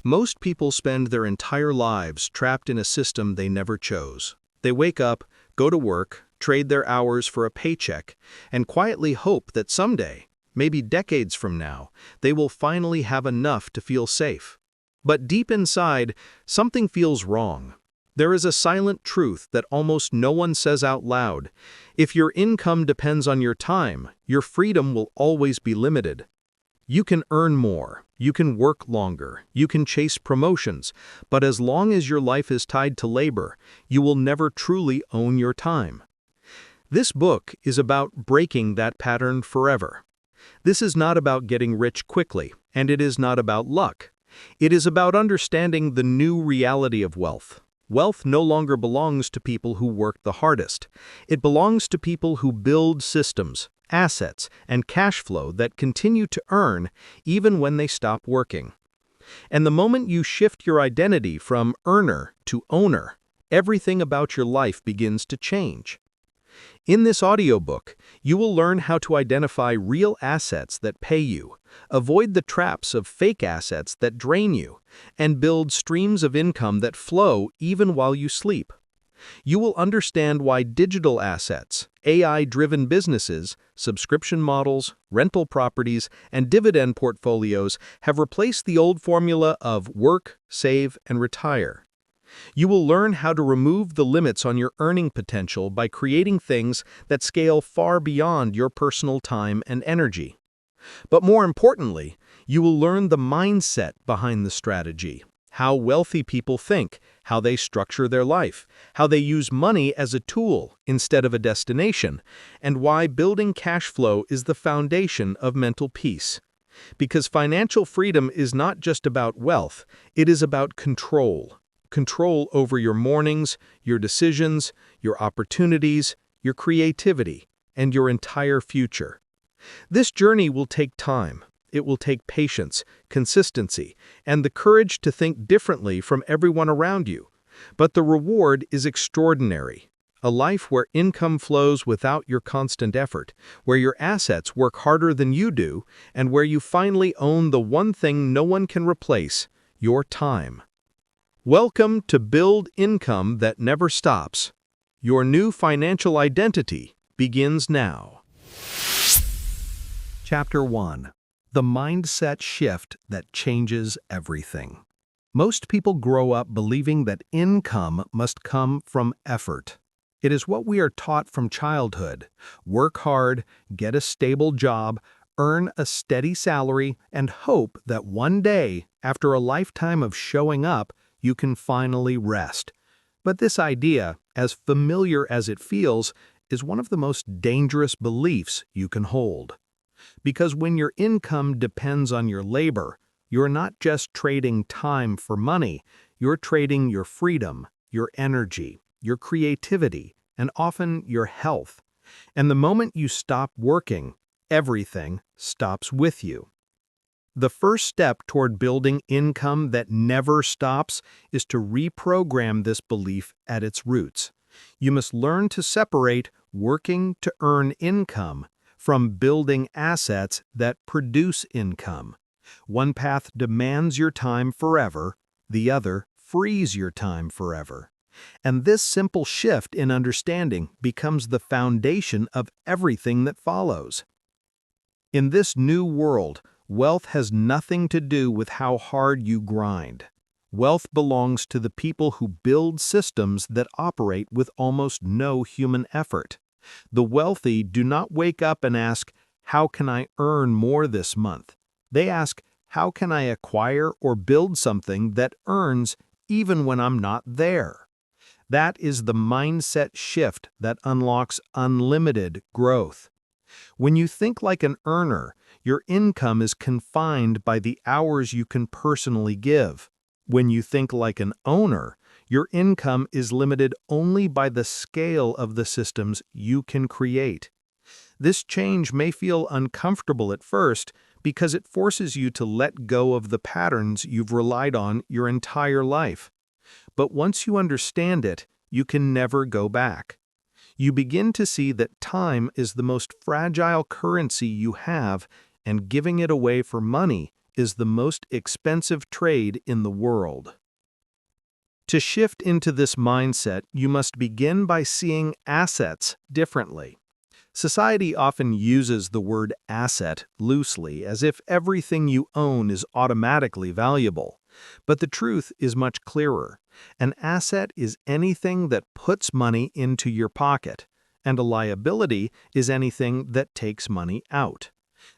Most people spend their entire lives trapped in a system they never chose. They wake up, go to work, trade their hours for a paycheck, and quietly hope that someday, maybe decades from now, they will finally have enough to feel safe. But deep inside, something feels wrong. There is a silent truth that almost no one says out loud. If your income depends on your time, your freedom will always be limited. You can earn more, you can work longer, you can chase promotions, but as long as your life is tied to labor, you will never truly own your time. This book is about breaking that pattern forever. This is not about getting rich quickly, and it is not about luck. It is about understanding the new reality of wealth. Wealth no longer belongs to people who work the hardest. It belongs to people who build systems, assets, and cash flow that continue to earn even when they stop working. And the moment you shift your identity from earner to owner, everything about your life begins to change. In this audiobook, you will learn how to identify real assets that pay you, avoid the traps of fake assets that drain you, and build streams of income that flow even while you sleep. You will understand why digital assets, AI-driven businesses, subscription models, rental properties, and dividend portfolios have replaced the old formula of work, save, and retire. You will learn how to remove the limits on your earning potential by creating things that scale far beyond your personal time and energy. But more importantly, you will learn the mindset behind the strategy, how wealthy people think, how they structure their life, how they use money as a tool instead of a destination, and why building cash flow is the foundation of mental peace. Because financial freedom is not just about wealth, it is about control. Control over your mornings, your decisions, your opportunities, your creativity, and your entire future. This journey will take time. It will take patience, consistency, and the courage to think differently from everyone around you. But the reward is extraordinary. A life where income flows without your constant effort, where your assets work harder than you do, and where you finally own the one thing no one can replace, your time. Welcome to Build Income That Never Stops. Your new financial identity begins now. Chapter 1. The Mindset Shift That Changes Everything. Most people grow up believing that income must come from effort. It is what we are taught from childhood. Work hard, get a stable job, earn a steady salary, and hope that one day, after a lifetime of showing up, you can finally rest. But this idea, as familiar as it feels, is one of the most dangerous beliefs you can hold. Because when your income depends on your labor, you're not just trading time for money, you're trading your freedom, your energy, your creativity, and often your health. And the moment you stop working, everything stops with you. The first step toward building income that never stops is to reprogram this belief at its roots. You must learn to separate working to earn income from building assets that produce income. One path demands your time forever, the other frees your time forever. And this simple shift in understanding becomes the foundation of everything that follows. In this new world, wealth has nothing to do with how hard you grind. Wealth belongs to the people who build systems that operate with almost no human effort. The wealthy do not wake up and ask, "How can I earn more this month?" They ask, "How can I acquire or build something that earns even when I'm not there?" That is the mindset shift that unlocks unlimited growth. When you think like an earner, your income is confined by the hours you can personally give. When you think like an owner, your income is limited only by the scale of the systems you can create. This change may feel uncomfortable at first because it forces you to let go of the patterns you've relied on your entire life. But once you understand it, you can never go back. You begin to see that time is the most fragile currency you have, and giving it away for money is the most expensive trade in the world. To shift into this mindset, you must begin by seeing assets differently. Society often uses the word asset loosely, as if everything you own is automatically valuable. But the truth is much clearer. An asset is anything that puts money into your pocket, and a liability is anything that takes money out.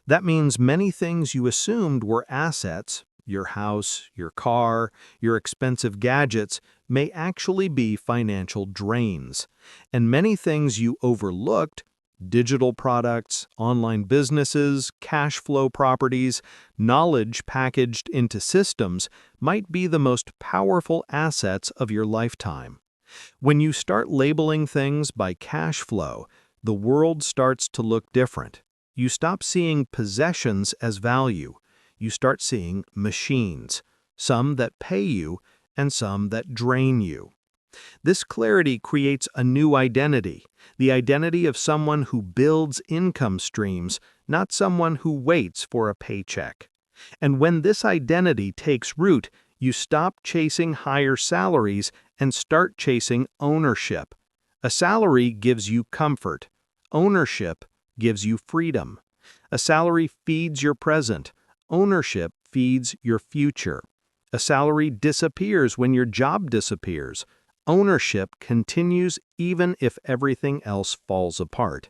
That means many things you assumed were assets, your house, your car, your expensive gadgets, may actually be financial drains. And many things you overlooked, digital products, online businesses, cash flow properties, knowledge packaged into systems, might be the most powerful assets of your lifetime. When you start labeling things by cash flow, the world starts to look different. You stop seeing possessions as value. You start seeing machines, some that pay you and some that drain you. This clarity creates a new identity, the identity of someone who builds income streams, not someone who waits for a paycheck. And when this identity takes root, you stop chasing higher salaries and start chasing ownership. A salary gives you comfort. Ownership gives you freedom. A salary feeds your present. Ownership feeds your future. A salary disappears when your job disappears. Ownership continues even if everything else falls apart.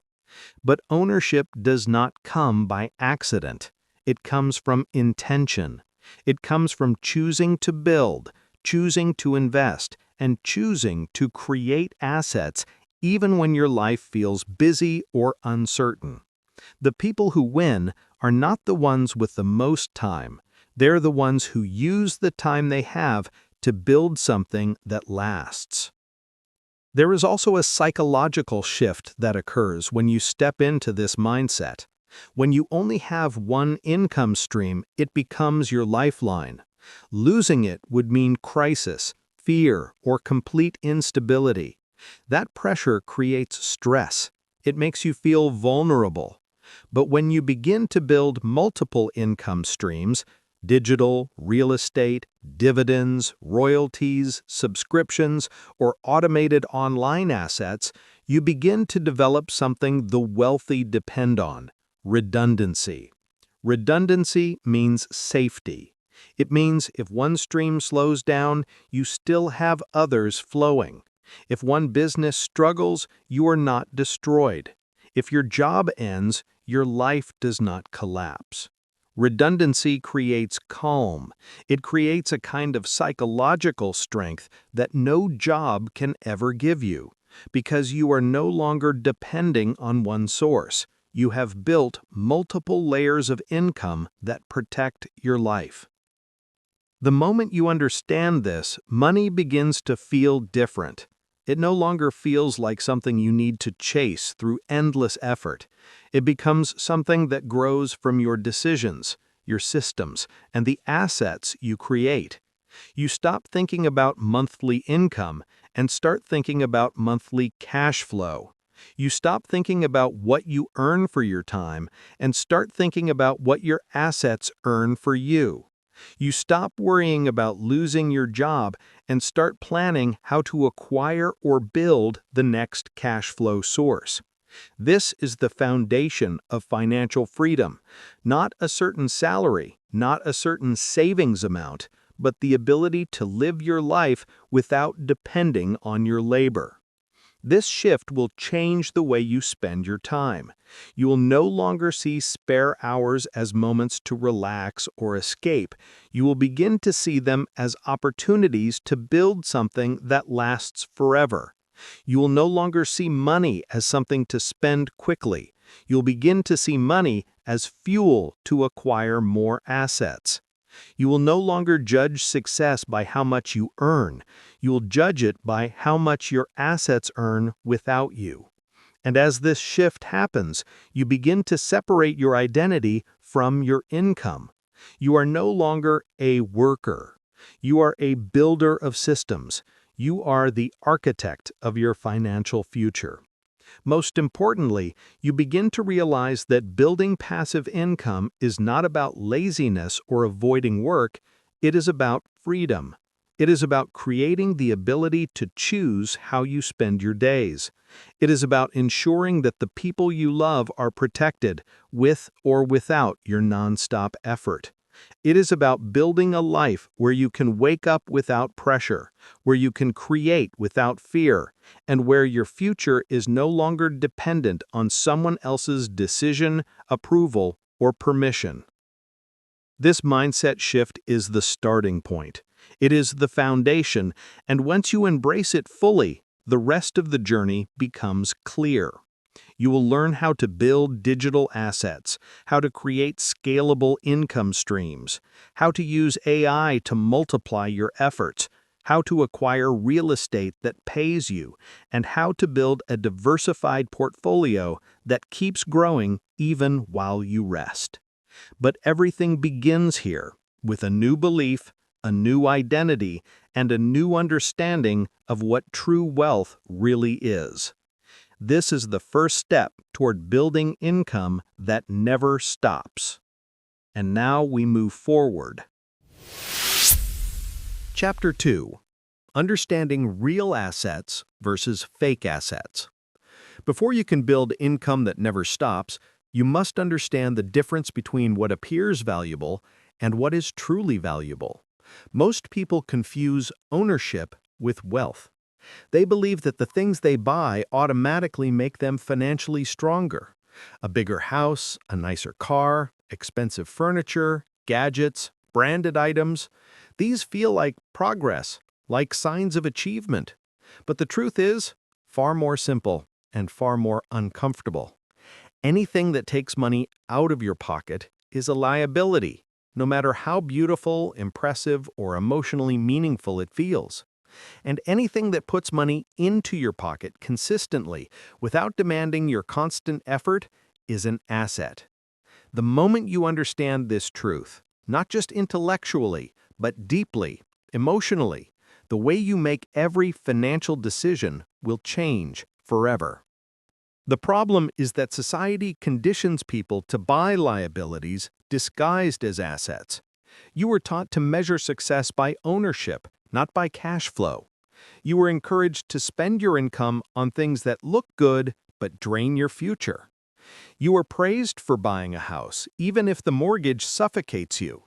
But ownership does not come by accident. It comes from intention. It comes from choosing to build, choosing to invest, and choosing to create assets even when your life feels busy or uncertain. The people who win are not the ones with the most time. They're the ones who use the time they have to build something that lasts. There is also a psychological shift that occurs when you step into this mindset. When you only have one income stream, it becomes your lifeline. Losing it would mean crisis, fear, or complete instability. That pressure creates stress. It makes you feel vulnerable. But when you begin to build multiple income streams, digital, real estate, dividends, royalties, subscriptions, or automated online assets, you begin to develop something the wealthy depend on: redundancy. Redundancy means safety. It means if one stream slows down, you still have others flowing. If one business struggles, you are not destroyed. If your job ends, your life does not collapse. Redundancy creates calm. It creates a kind of psychological strength that no job can ever give you, because you are no longer depending on one source. You have built multiple layers of income that protect your life. The moment you understand this, money begins to feel different. It no longer feels like something you need to chase through endless effort. It becomes something that grows from your decisions, your systems, and the assets you create. You stop thinking about monthly income and start thinking about monthly cash flow. You stop thinking about what you earn for your time and start thinking about what your assets earn for you. You stop worrying about losing your job and start planning how to acquire or build the next cash flow source. This is the foundation of financial freedom, not a certain salary, not a certain savings amount, but the ability to live your life without depending on your labor. This shift will change the way you spend your time. You will no longer see spare hours as moments to relax or escape. You will begin to see them as opportunities to build something that lasts forever. You will no longer see money as something to spend quickly. You'll begin to see money as fuel to acquire more assets. You will no longer judge success by how much you earn. You will judge it by how much your assets earn without you. And as this shift happens, you begin to separate your identity from your income. You are no longer a worker. You are a builder of systems. You are the architect of your financial future. Most importantly, you begin to realize that building passive income is not about laziness or avoiding work, it is about freedom. It is about creating the ability to choose how you spend your days. It is about ensuring that the people you love are protected, with or without your nonstop effort. It is about building a life where you can wake up without pressure, where you can create without fear, and where your future is no longer dependent on someone else's decision, approval, or permission. This mindset shift is the starting point. It is the foundation, and once you embrace it fully, the rest of the journey becomes clear. You will learn how to build digital assets, how to create scalable income streams, how to use AI to multiply your efforts, how to acquire real estate that pays you, and how to build a diversified portfolio that keeps growing even while you rest. But everything begins here, with a new belief, a new identity, and a new understanding of what true wealth really is. This is the first step toward building income that never stops. And now we move forward. Chapter 2. Understanding real assets versus fake assets. Before you can build income that never stops, you must understand the difference between what appears valuable and what is truly valuable. Most people confuse ownership with wealth. They believe that the things they buy automatically make them financially stronger. A bigger house, a nicer car, expensive furniture, gadgets, branded items. These feel like progress, like signs of achievement. But the truth is, far more simple and far more uncomfortable. Anything that takes money out of your pocket is a liability, no matter how beautiful, impressive, or emotionally meaningful it feels. And anything that puts money into your pocket consistently, without demanding your constant effort, is an asset. The moment you understand this truth, not just intellectually, but deeply, emotionally, the way you make every financial decision will change forever. The problem is that society conditions people to buy liabilities disguised as assets. You were taught to measure success by ownership, not by cash flow. You were encouraged to spend your income on things that look good but drain your future. You were praised for buying a house, even if the mortgage suffocates you.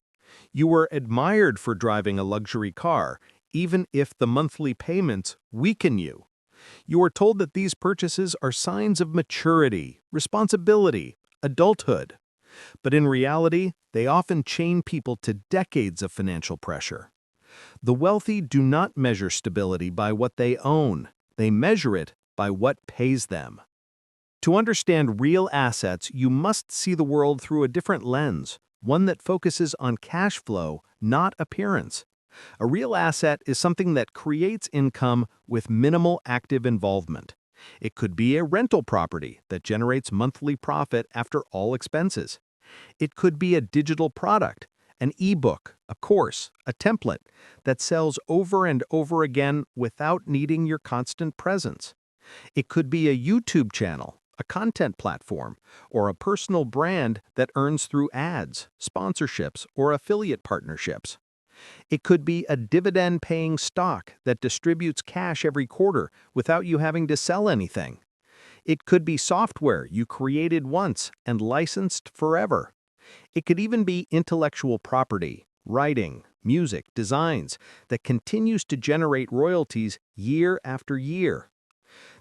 You were admired for driving a luxury car, even if the monthly payments weaken you. You are told that these purchases are signs of maturity, responsibility, adulthood. But in reality, they often chain people to decades of financial pressure. The wealthy do not measure stability by what they own. They measure it by what pays them. To understand real assets, you must see the world through a different lens, one that focuses on cash flow, not appearance. A real asset is something that creates income with minimal active involvement. It could be a rental property that generates monthly profit after all expenses. It could be a digital product, an ebook, a course, a template that sells over and over again without needing your constant presence. It could be a YouTube channel, a content platform, or a personal brand that earns through ads, sponsorships, or affiliate partnerships. It could be a dividend-paying stock that distributes cash every quarter without you having to sell anything. It could be software you created once and licensed forever. It could even be intellectual property, writing, music, designs that continues to generate royalties year after year.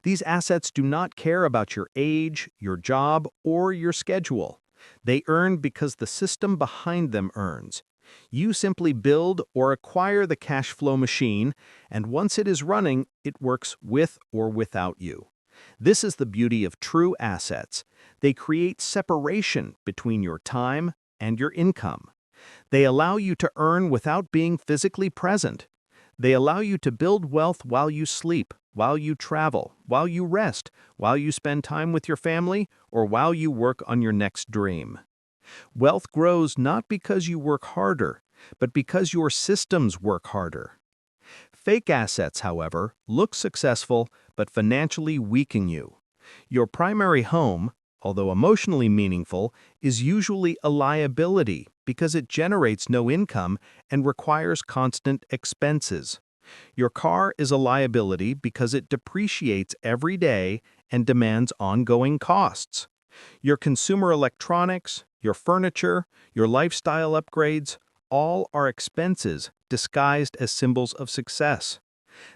These assets do not care about your age, your job, or your schedule. They earn because the system behind them earns. You simply build or acquire the cash flow machine, and once it is running, it works with or without you. This is the beauty of true assets. They create separation between your time and your income. They allow you to earn without being physically present. They allow you to build wealth while you sleep, while you travel, while you rest, while you spend time with your family, or while you work on your next dream. Wealth grows not because you work harder, but because your systems work harder. Fake assets, however, look successful but financially weaken you. Your primary home, although emotionally meaningful, is usually a liability because it generates no income and requires constant expenses. Your car is a liability because it depreciates every day and demands ongoing costs. Your consumer electronics, your furniture, your lifestyle upgrades, all are expenses disguised as symbols of success.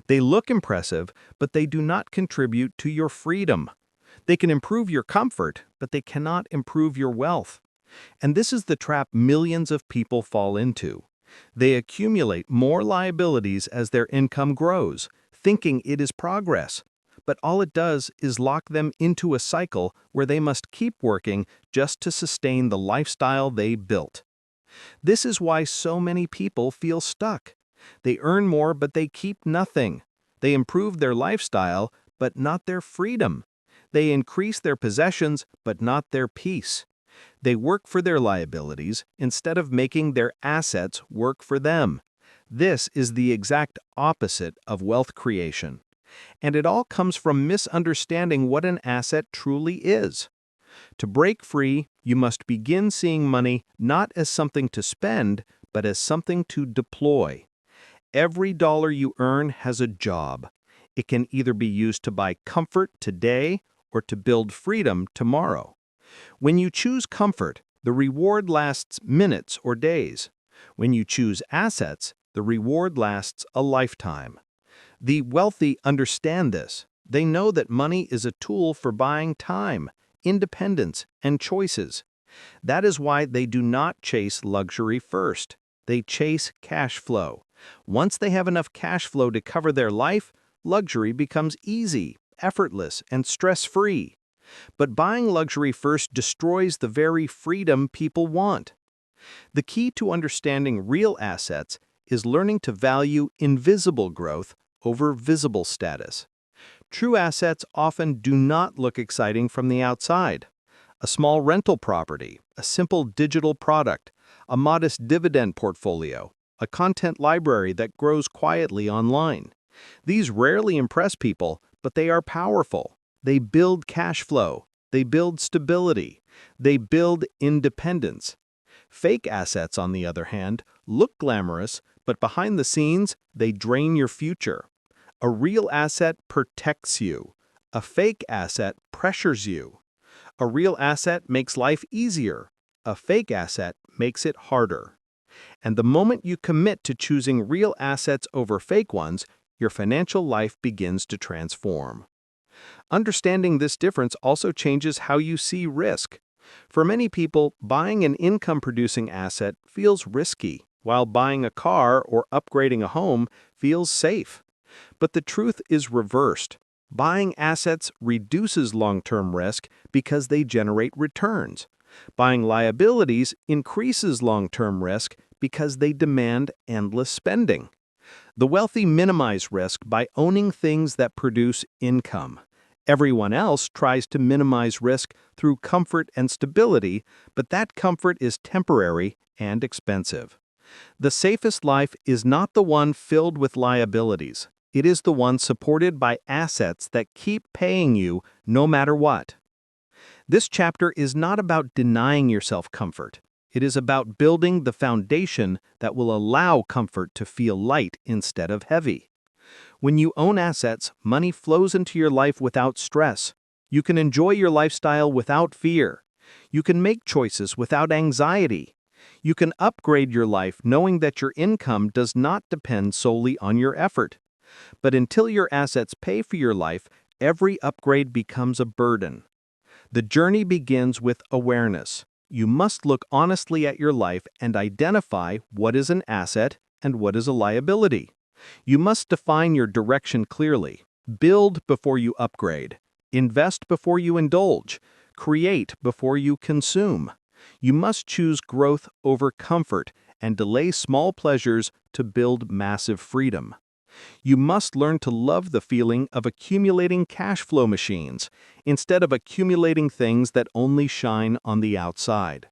They look impressive, but they do not contribute to your freedom. They can improve your comfort, but they cannot improve your wealth. And this is the trap millions of people fall into. They accumulate more liabilities as their income grows, thinking it is progress. But all it does is lock them into a cycle where they must keep working just to sustain the lifestyle they built. This is why so many people feel stuck. They earn more, but they keep nothing. They improve their lifestyle, but not their freedom. They increase their possessions, but not their peace. They work for their liabilities instead of making their assets work for them. This is the exact opposite of wealth creation. And it all comes from misunderstanding what an asset truly is. To break free, you must begin seeing money not as something to spend, but as something to deploy. Every dollar you earn has a job. It can either be used to buy comfort today or to build freedom tomorrow. When you choose comfort, the reward lasts minutes or days. When you choose assets, the reward lasts a lifetime. The wealthy understand this. They know that money is a tool for buying time, independence, and choices. That is why they do not chase luxury first. They chase cash flow. Once they have enough cash flow to cover their life, luxury becomes easy, effortless, and stress-free. But buying luxury first destroys the very freedom people want. The key to understanding real assets is learning to value invisible growth over visible status. True assets often do not look exciting from the outside. A small rental property, a simple digital product, a modest dividend portfolio, a content library that grows quietly online. These rarely impress people, but they are powerful. They build cash flow. They build stability. They build independence. Fake assets, on the other hand, look glamorous, but behind the scenes, they drain your future. A real asset protects you. A fake asset pressures you. A real asset makes life easier. A fake asset makes it harder. And the moment you commit to choosing real assets over fake ones, your financial life begins to transform. Understanding this difference also changes how you see risk. For many people, buying an income-producing asset feels risky, while buying a car or upgrading a home feels safe. But the truth is reversed. Buying assets reduces long-term risk because they generate returns. Buying liabilities increases long-term risk because they demand endless spending. The wealthy minimize risk by owning things that produce income. Everyone else tries to minimize risk through comfort and stability, but that comfort is temporary and expensive. The safest life is not the one filled with liabilities. It is the one supported by assets that keep paying you no matter what. This chapter is not about denying yourself comfort. It is about building the foundation that will allow comfort to feel light instead of heavy. When you own assets, money flows into your life without stress. You can enjoy your lifestyle without fear. You can make choices without anxiety. You can upgrade your life knowing that your income does not depend solely on your effort. But until your assets pay for your life, every upgrade becomes a burden. The journey begins with awareness. You must look honestly at your life and identify what is an asset and what is a liability. You must define your direction clearly. Build before you upgrade. Invest before you indulge. Create before you consume. You must choose growth over comfort and delay small pleasures to build massive freedom. You must learn to love the feeling of accumulating cash flow machines instead of accumulating things that only shine on the outside.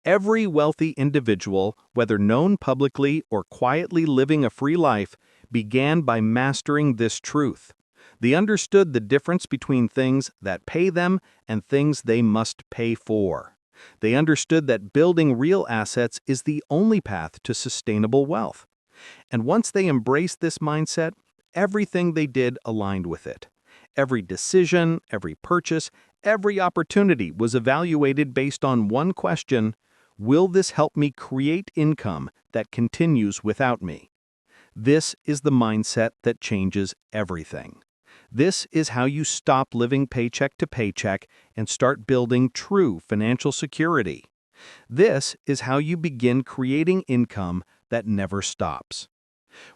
Every wealthy individual, whether known publicly or quietly living a free life, began by mastering this truth. They understood the difference between things that pay them and things they must pay for. They understood that building real assets is the only path to sustainable wealth. And once they embraced this mindset, everything they did aligned with it. Every decision, every purchase, every opportunity was evaluated based on one question: will this help me create income that continues without me? This is the mindset that changes everything. This is how you stop living paycheck to paycheck and start building true financial security. This is how you begin creating income that never stops.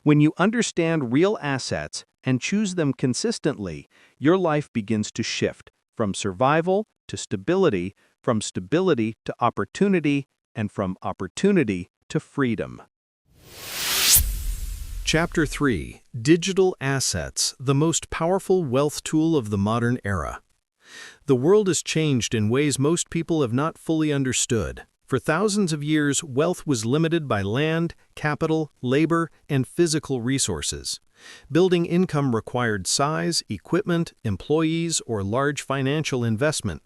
When you understand real assets and choose them consistently, your life begins to shift from survival to stability, from stability to opportunity, and from opportunity to freedom. Chapter 3: Digital Assets, the most powerful wealth tool of the modern era. The world has changed in ways most people have not fully understood. For thousands of years, wealth was limited by land, capital, labor, and physical resources. Building income required size, equipment, employees, or large financial investment.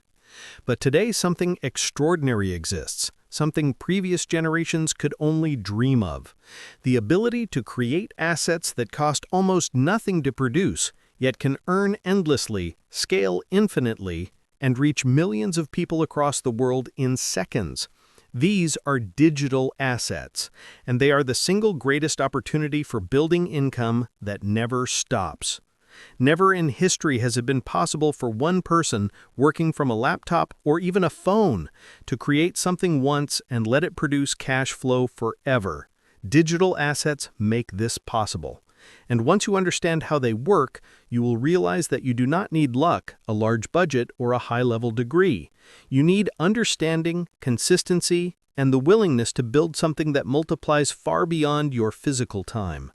But today, something extraordinary exists, something previous generations could only dream of: the ability to create assets that cost almost nothing to produce, yet can earn endlessly, scale infinitely, and reach millions of people across the world in seconds. These are digital assets, and they are the single greatest opportunity for building income that never stops. Never in history has it been possible for one person working from a laptop or even a phone to create something once and let it produce cash flow forever. Digital assets make this possible. And once you understand how they work, you will realize that you do not need luck, a large budget, or a high-level degree. You need understanding, consistency, and the willingness to build something that multiplies far beyond your physical time.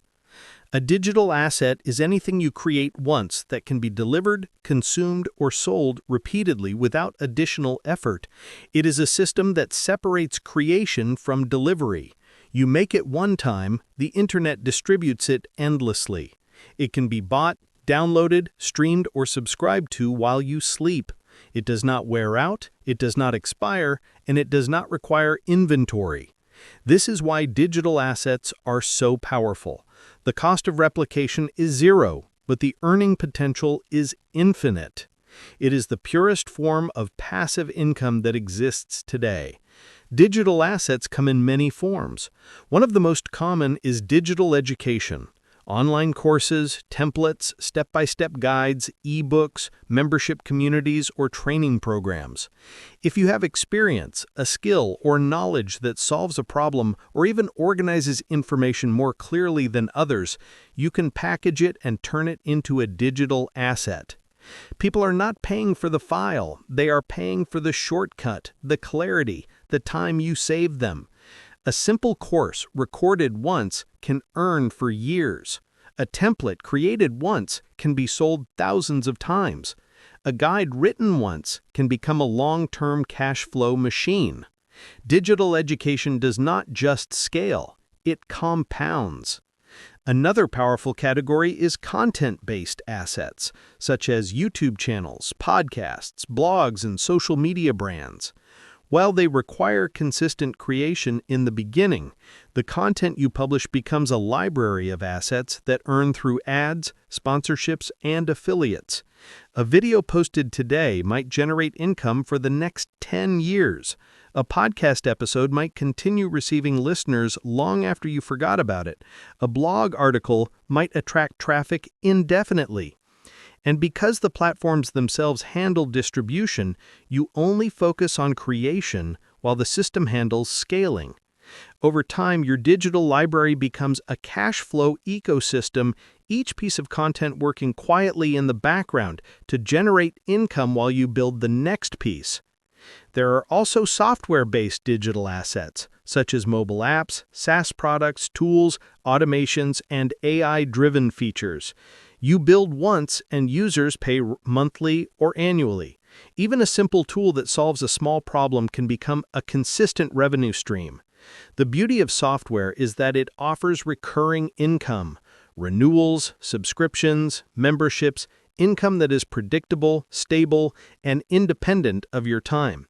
A digital asset is anything you create once that can be delivered, consumed, or sold repeatedly without additional effort. It is a system that separates creation from delivery. You make it one time, the internet distributes it endlessly. It can be bought, downloaded, streamed, or subscribed to while you sleep. It does not wear out, it does not expire, and it does not require inventory. This is why digital assets are so powerful. The cost of replication is zero, but the earning potential is infinite. It is the purest form of passive income that exists today. Digital assets come in many forms. One of the most common is digital education. Online courses, templates, step-by-step guides, e-books, membership communities, or training programs. If you have experience, a skill, or knowledge that solves a problem or even organizes information more clearly than others, you can package it and turn it into a digital asset. People are not paying for the file, they are paying for the shortcut, the clarity, the time you save them. A simple course recorded once can earn for years. A template created once can be sold thousands of times. A guide written once can become a long-term cash flow machine. Digital education does not just scale, it compounds. Another powerful category is content-based assets, such as YouTube channels, podcasts, blogs, and social media brands. While they require consistent creation in the beginning, the content you publish becomes a library of assets that earn through ads, sponsorships, and affiliates. A video posted today might generate income for the next 10 years. A podcast episode might continue receiving listeners long after you forgot about it. A blog article might attract traffic indefinitely. And because the platforms themselves handle distribution, you only focus on creation while the system handles scaling. Over time, your digital library becomes a cash flow ecosystem, each piece of content working quietly in the background to generate income while you build the next piece. There are also software-based digital assets, such as mobile apps, SaaS products, tools, automations, and AI-driven features. You build once and users pay monthly or annually. Even a simple tool that solves a small problem can become a consistent revenue stream. The beauty of software is that it offers recurring income. renewals, subscriptions, memberships, income that is predictable, stable, and independent of your time.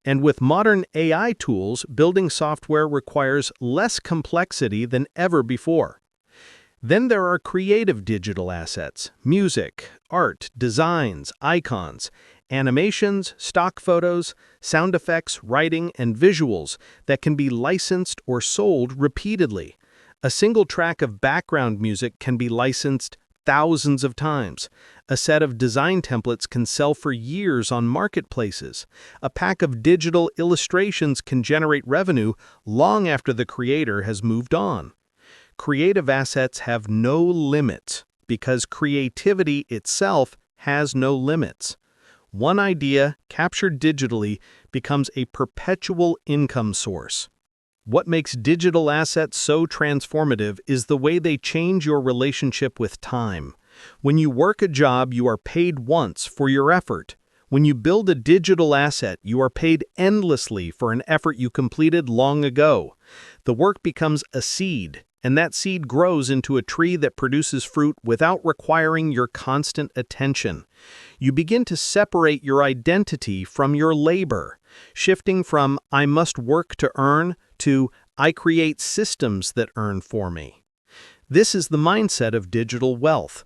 And with modern AI tools, building software requires less complexity than ever before. Then there are creative digital assets: music, art, designs, icons, animations, stock photos, sound effects, writing, and visuals that can be licensed or sold repeatedly. A single track of background music can be licensed thousands of times. A set of design templates can sell for years on marketplaces. A pack of digital illustrations can generate revenue long after the creator has moved on. Creative assets have no limits because creativity itself has no limits. One idea, captured digitally, becomes a perpetual income source. What makes digital assets so transformative is the way they change your relationship with time. When you work a job, you are paid once for your effort. When you build a digital asset, you are paid endlessly for an effort you completed long ago. The work becomes a seed, and that seed grows into a tree that produces fruit without requiring your constant attention. You begin to separate your identity from your labor, shifting from "I must work to earn" to "I create systems that earn for me." This is the mindset of digital wealth.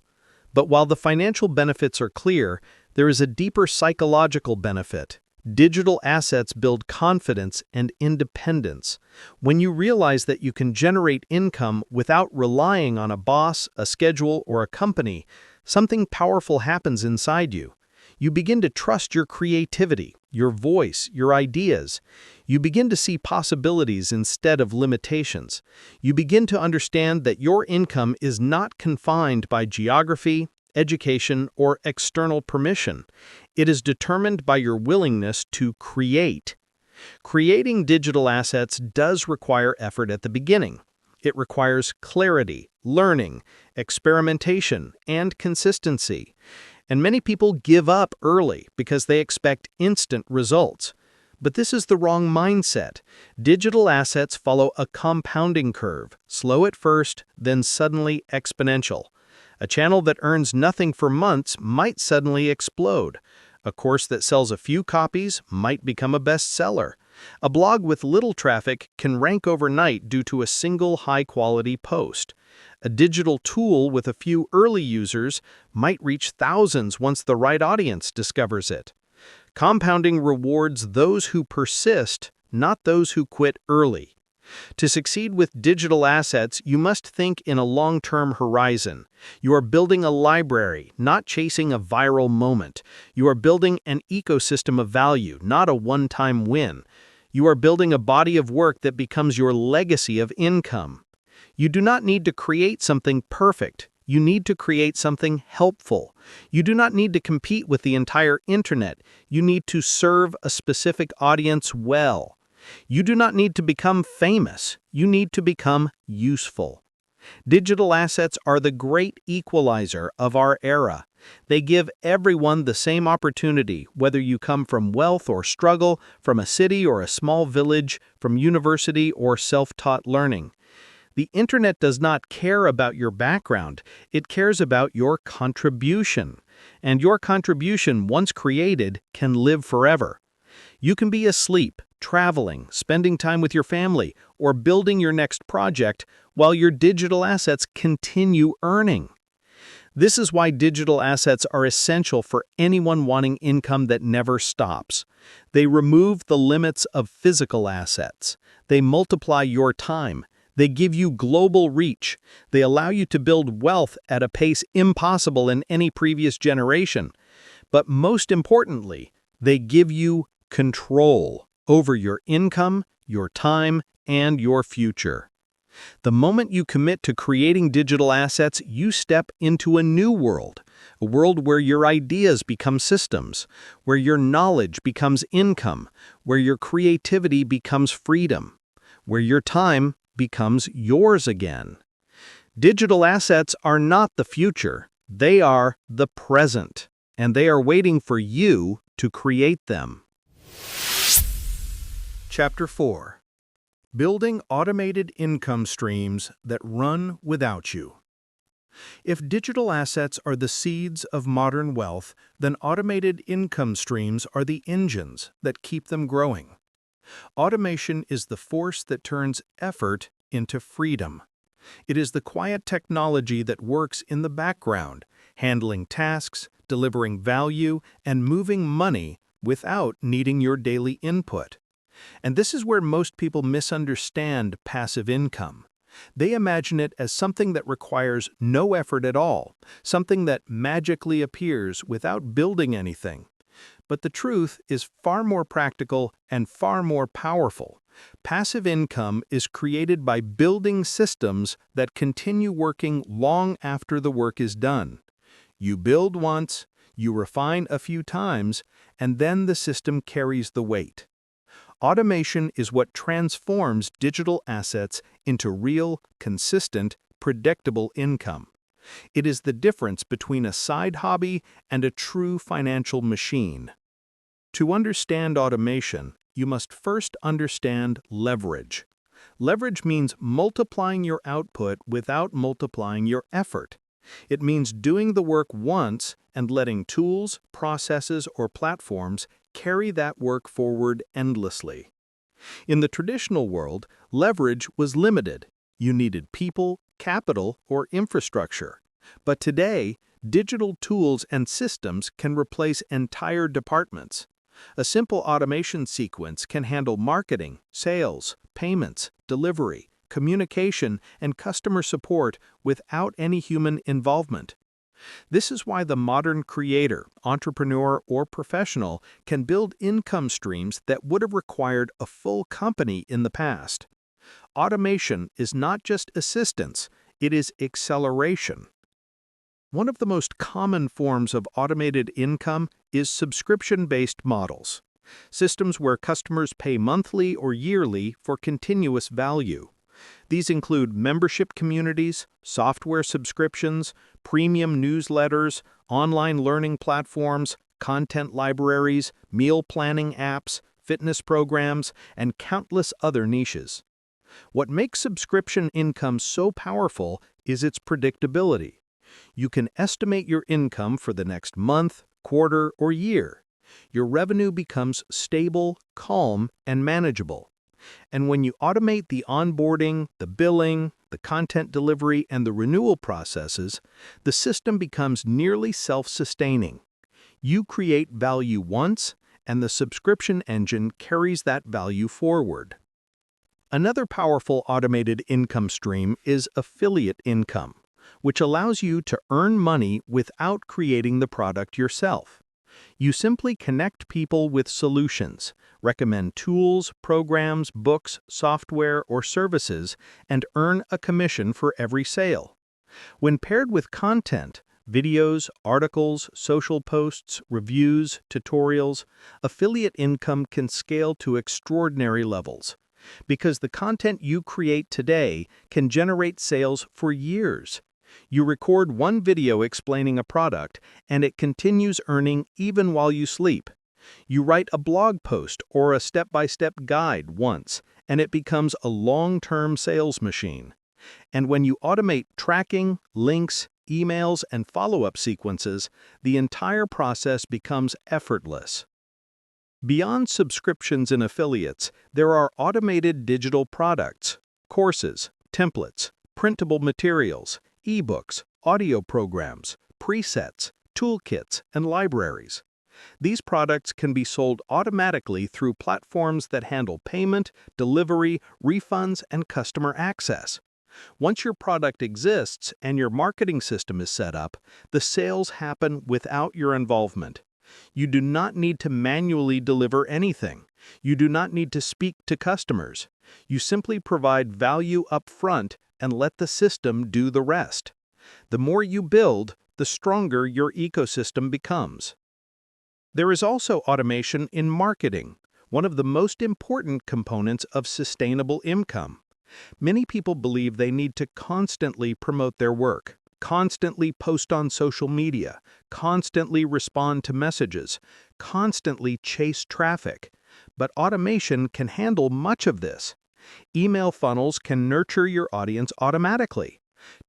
But while the financial benefits are clear, there is a deeper psychological benefit. Digital assets build confidence and independence. When you realize that you can generate income without relying on a boss, a schedule, or a company, something powerful happens inside you. You begin to trust your creativity, your voice, your ideas. You begin to see possibilities instead of limitations. You begin to understand that your income is not confined by geography, education, or external permission. It is determined by your willingness to create. Creating digital assets does require effort at the beginning. It requires clarity, learning, experimentation, and consistency. And many people give up early because they expect instant results. But this is the wrong mindset. Digital assets follow a compounding curve, slow at first, then suddenly exponential. A channel that earns nothing for months might suddenly explode. A course that sells a few copies might become a bestseller. A blog with little traffic can rank overnight due to a single high-quality post. A digital tool with a few early users might reach thousands once the right audience discovers it. Compounding rewards those who persist, not those who quit early. To succeed with digital assets, you must think in a long-term horizon. You are building a library, not chasing a viral moment. You are building an ecosystem of value, not a one-time win. You are building a body of work that becomes your legacy of income. You do not need to create something perfect. You need to create something helpful. You do not need to compete with the entire internet. You need to serve a specific audience well. You do not need to become famous. You need to become useful. Digital assets are the great equalizer of our era. They give everyone the same opportunity, whether you come from wealth or struggle, from a city or a small village, from university or self-taught learning. The internet does not care about your background. It cares about your contribution. And your contribution, once created, can live forever. You can be asleep, traveling, spending time with your family, or building your next project while your digital assets continue earning. This is why digital assets are essential for anyone wanting income that never stops. They remove the limits of physical assets. They multiply your time. They give you global reach. They allow you to build wealth at a pace impossible in any previous generation. But most importantly, they give you control over your income, your time, and your future. The moment you commit to creating digital assets, you step into a new world, a world where your ideas become systems, where your knowledge becomes income, where your creativity becomes freedom, where your time becomes yours again. Digital assets are not the future, they are the present, and they are waiting for you to create them. Chapter 4. Building automated income streams that run without you. If digital assets are the seeds of modern wealth, then automated income streams are the engines that keep them growing. Automation is the force that turns effort into freedom. It is the quiet technology that works in the background, handling tasks, delivering value, and moving money without needing your daily input. And this is where most people misunderstand passive income. They imagine it as something that requires no effort at all, something that magically appears without building anything. But the truth is far more practical and far more powerful. Passive income is created by building systems that continue working long after the work is done. You build once, you refine a few times, and then the system carries the weight. Automation is what transforms digital assets into real, consistent, predictable income. It is the difference between a side hobby and a true financial machine. To understand automation, you must first understand leverage. Leverage means multiplying your output without multiplying your effort. It means doing the work once and letting tools, processes, or platforms carry that work forward endlessly. In the traditional world, leverage was limited. You needed people, capital, or infrastructure. But today, digital tools and systems can replace entire departments. A simple automation sequence can handle marketing, sales, payments, delivery, communication, and customer support without any human involvement. This is why the modern creator, entrepreneur, or professional can build income streams that would have required a full company in the past. Automation is not just assistance, it is acceleration. One of the most common forms of automated income is subscription-based models, systems where customers pay monthly or yearly for continuous value. These include membership communities, software subscriptions, premium newsletters, online learning platforms, content libraries, meal planning apps, fitness programs, and countless other niches. What makes subscription income so powerful is its predictability. You can estimate your income for the next month, quarter, or year. Your revenue becomes stable, calm, and manageable. And when you automate the onboarding, the billing, the content delivery, and the renewal processes, the system becomes nearly self-sustaining. You create value once, and the subscription engine carries that value forward. Another powerful automated income stream is affiliate income, which allows you to earn money without creating the product yourself. You simply connect people with solutions, recommend tools, programs, books, software, or services, and earn a commission for every sale. When paired with content, videos, articles, social posts, reviews, tutorials, affiliate income can scale to extraordinary levels. Because the content you create today can generate sales for years. You record one video explaining a product, and it continues earning even while you sleep. You write a blog post or a step-by-step guide once, and it becomes a long-term sales machine. And when you automate tracking, links, emails, and follow-up sequences, the entire process becomes effortless. Beyond subscriptions and affiliates, there are automated digital products, courses, templates, printable materials, ebooks, audio programs, presets, toolkits, and libraries. These products can be sold automatically through platforms that handle payment, delivery, refunds, and customer access. Once your product exists and your marketing system is set up, the sales happen without your involvement. You do not need to manually deliver anything. You do not need to speak to customers. You simply provide value up front and let the system do the rest. The more you build, the stronger your ecosystem becomes. There is also automation in marketing, one of the most important components of sustainable income. Many people believe they need to constantly promote their work, constantly post on social media, constantly respond to messages, constantly chase traffic. But automation can handle much of this. Email funnels can nurture your audience automatically.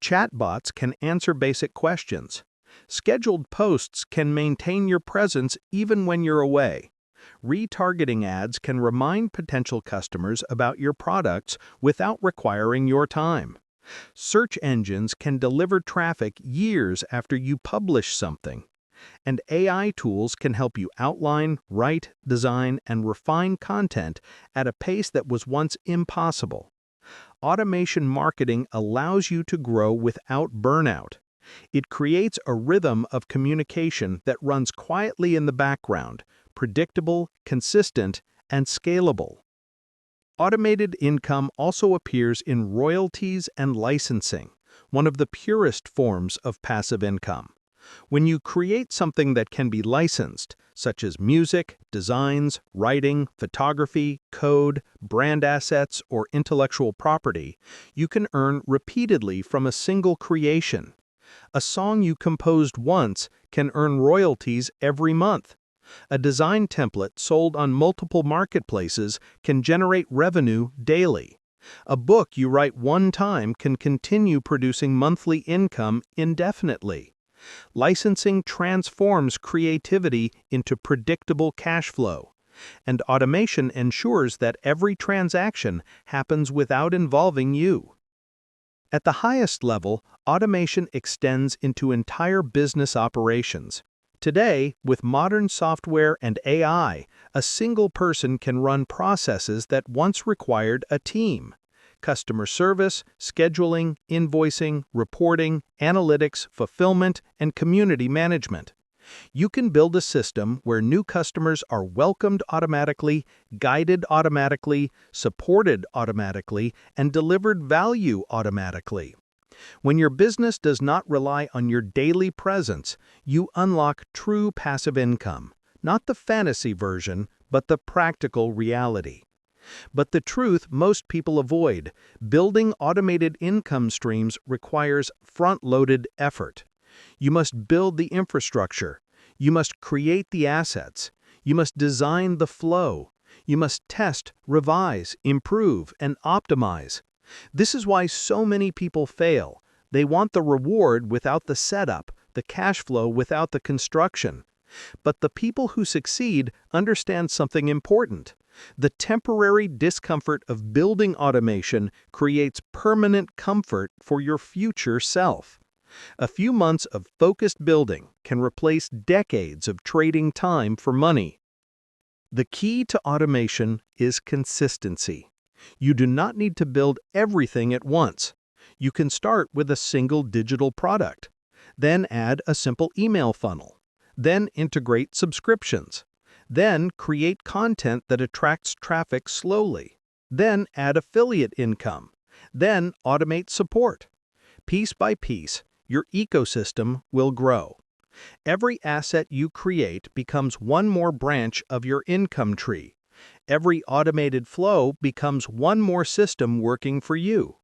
Chatbots can answer basic questions. Scheduled posts can maintain your presence even when you're away. Retargeting ads can remind potential customers about your products without requiring your time. Search engines can deliver traffic years after you publish something. And AI tools can help you outline, write, design, and refine content at a pace that was once impossible. Automation marketing allows you to grow without burnout. It creates a rhythm of communication that runs quietly in the background, predictable, consistent, and scalable. Automated income also appears in royalties and licensing, one of the purest forms of passive income. When you create something that can be licensed, such as music, designs, writing, photography, code, brand assets, or intellectual property, you can earn repeatedly from a single creation. A song you composed once can earn royalties every month. A design template sold on multiple marketplaces can generate revenue daily. A book you write one time can continue producing monthly income indefinitely. Licensing transforms creativity into predictable cash flow, and automation ensures that every transaction happens without involving you. At the highest level, automation extends into entire business operations. Today, with modern software and AI, a single person can run processes that once required a team. Customer service, scheduling, invoicing, reporting, analytics, fulfillment, and community management. You can build a system where new customers are welcomed automatically, guided automatically, supported automatically, and delivered value automatically. When your business does not rely on your daily presence, you unlock true passive income, not the fantasy version, but the practical reality. But the truth most people avoid: building automated income streams requires front-loaded effort. You must build the infrastructure. You must create the assets. You must design the flow. You must test, revise, improve, and optimize. This is why so many people fail. They want the reward without the setup, the cash flow without the construction. But the people who succeed understand something important. The temporary discomfort of building automation creates permanent comfort for your future self. A few months of focused building can replace decades of trading time for money. The key to automation is consistency. You do not need to build everything at once. You can start with a single digital product, then add a simple email funnel, then integrate subscriptions. Then create content that attracts traffic slowly. Then add affiliate income. Then automate support. Piece by piece, your ecosystem will grow. Every asset you create becomes one more branch of your income tree. Every automated flow becomes one more system working for you.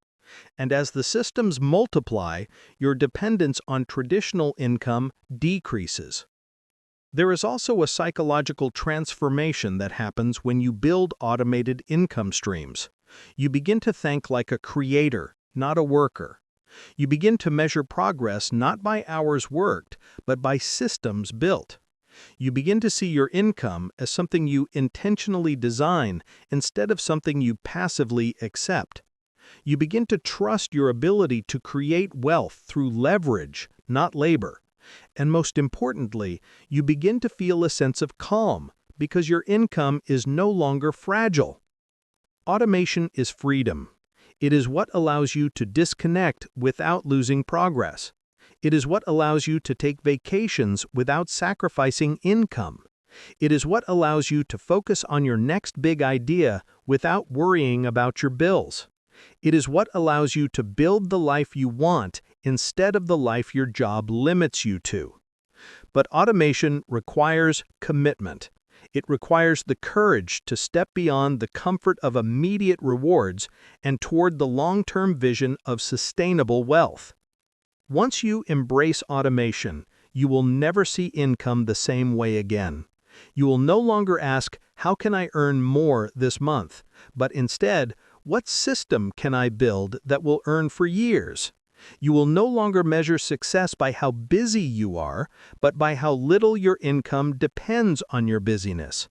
And as the systems multiply, your dependence on traditional income decreases. There is also a psychological transformation that happens when you build automated income streams. You begin to think like a creator, not a worker. You begin to measure progress not by hours worked, but by systems built. You begin to see your income as something you intentionally design instead of something you passively accept. You begin to trust your ability to create wealth through leverage, not labor. And most importantly, you begin to feel a sense of calm because your income is no longer fragile. Automation is freedom. It is what allows you to disconnect without losing progress. It is what allows you to take vacations without sacrificing income. It is what allows you to focus on your next big idea without worrying about your bills. It is what allows you to build the life you want instead of the life your job limits you to. But automation requires commitment. It requires the courage to step beyond the comfort of immediate rewards and toward the long-term vision of sustainable wealth. Once you embrace automation, you will never see income the same way again. You will no longer ask, "How can I earn more this month?" but instead, "What system can I build that will earn for years?" You will no longer measure success by how busy you are, but by how little your income depends on your busyness.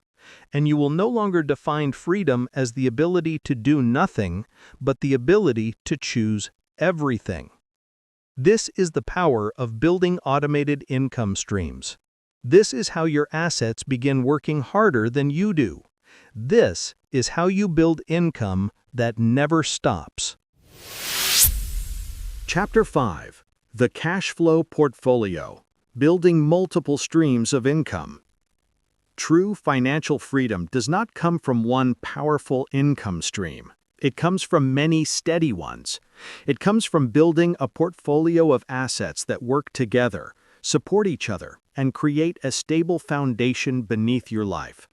And you will no longer define freedom as the ability to do nothing, but the ability to choose everything. This is the power of building automated income streams. This is how your assets begin working harder than you do. This is how you build income that never stops. Chapter 5. The Cash Flow Portfolio. Building multiple streams of income. True financial freedom does not come from one powerful income stream. It comes from many steady ones. It comes from building a portfolio of assets that work together, support each other, and create a stable foundation beneath your life.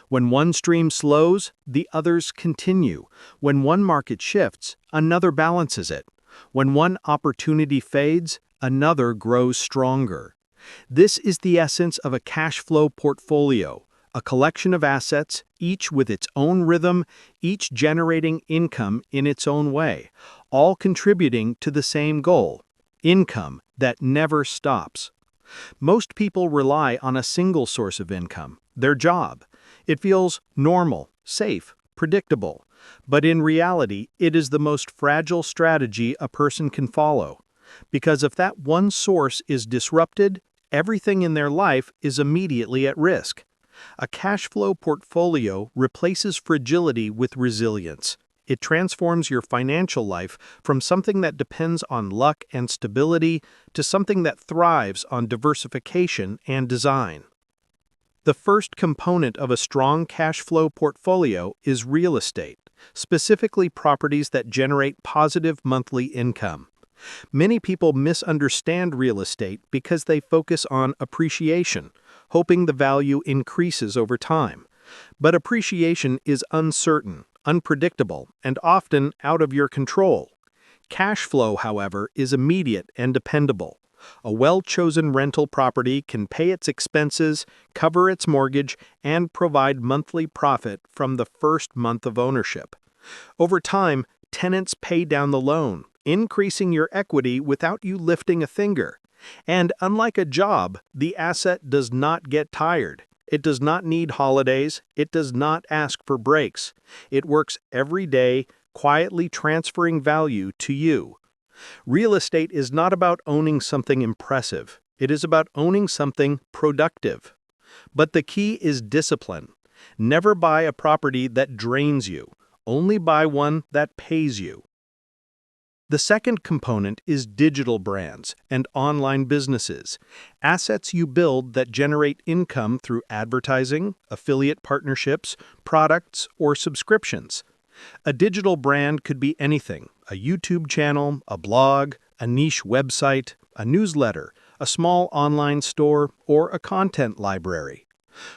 When one stream slows, the others continue. When one market shifts, another balances it. When one opportunity fades, another grows stronger. This is the essence of a cash flow portfolio, a collection of assets, each with its own rhythm, each generating income in its own way, all contributing to the same goal: income that never stops. Most people rely on a single source of income, their job. It feels normal, safe, predictable. But in reality, it is the most fragile strategy a person can follow. Because if that one source is disrupted, everything in their life is immediately at risk. A cash flow portfolio replaces fragility with resilience. It transforms your financial life from something that depends on luck and stability to something that thrives on diversification and design. The first component of a strong cash flow portfolio is real estate, specifically properties that generate positive monthly income. Many people misunderstand real estate because they focus on appreciation, hoping the value increases over time. But appreciation is uncertain, unpredictable, and often out of your control. Cash flow, however, is immediate and dependable. A well-chosen rental property can pay its expenses, cover its mortgage, and provide monthly profit from the first month of ownership. Over time, tenants pay down the loan, increasing your equity without you lifting a finger. And unlike a job, the asset does not get tired. It does not need holidays. It does not ask for breaks. It works every day, quietly transferring value to you. Real estate is not about owning something impressive. It is about owning something productive. But the key is discipline. Never buy a property that drains you. Only buy one that pays you. The second component is digital brands and online businesses, assets you build that generate income through advertising, affiliate partnerships, products, or subscriptions. A digital brand could be anything: a YouTube channel, a blog, a niche website, a newsletter, a small online store, or a content library.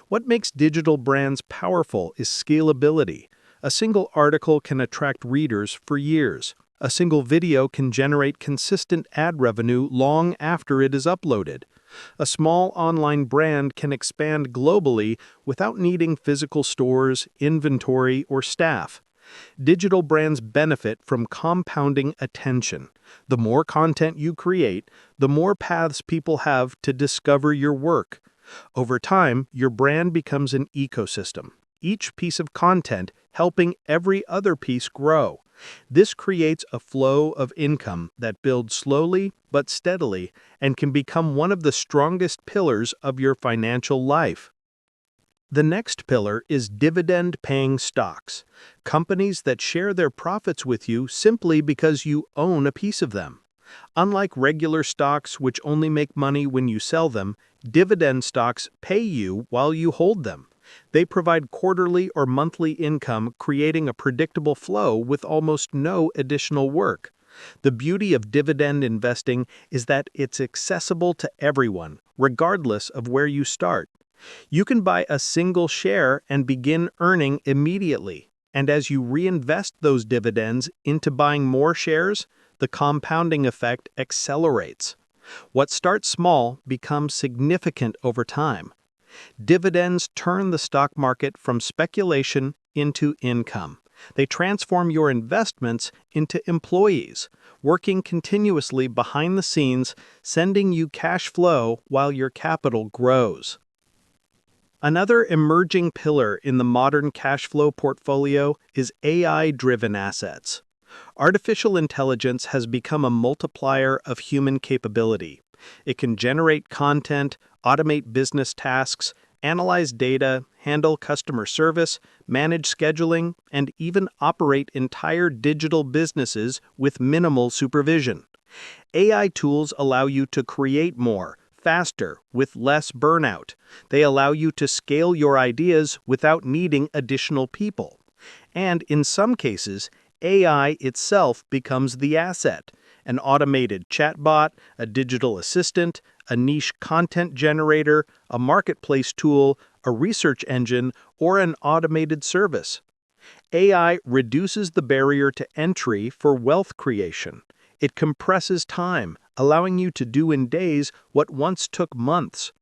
What makes digital brands powerful is scalability. A single article can attract readers for years. A single video can generate consistent ad revenue long after it is uploaded. A small online brand can expand globally without needing physical stores, inventory, or staff. Digital brands benefit from compounding attention. The more content you create, the more paths people have to discover your work. Over time, your brand becomes an ecosystem, each piece of content helping every other piece grow. This creates a flow of income that builds slowly but steadily and can become one of the strongest pillars of your financial life. The next pillar is dividend-paying stocks, companies that share their profits with you simply because you own a piece of them. Unlike regular stocks which only make money when you sell them, dividend stocks pay you while you hold them. They provide quarterly or monthly income, creating a predictable flow with almost no additional work. The beauty of dividend investing is that it's accessible to everyone, regardless of where you start. You can buy a single share and begin earning immediately. And as you reinvest those dividends into buying more shares, the compounding effect accelerates. What starts small becomes significant over time. Dividends turn the stock market from speculation into income. They transform your investments into employees, working continuously behind the scenes, sending you cash flow while your capital grows. Another emerging pillar in the modern cash flow portfolio is AI-driven assets. Artificial intelligence has become a multiplier of human capability. It can generate content, automate business tasks, analyze data, handle customer service, manage scheduling, and even operate entire digital businesses with minimal supervision. AI tools allow you to create more, faster, with less burnout. They allow you to scale your ideas without needing additional people. And in some cases, AI itself becomes the asset. An automated chatbot, a digital assistant, a niche content generator, a marketplace tool, a research engine, or an automated service. AI reduces the barrier to entry for wealth creation. It compresses time, allowing you to do in days what once took months.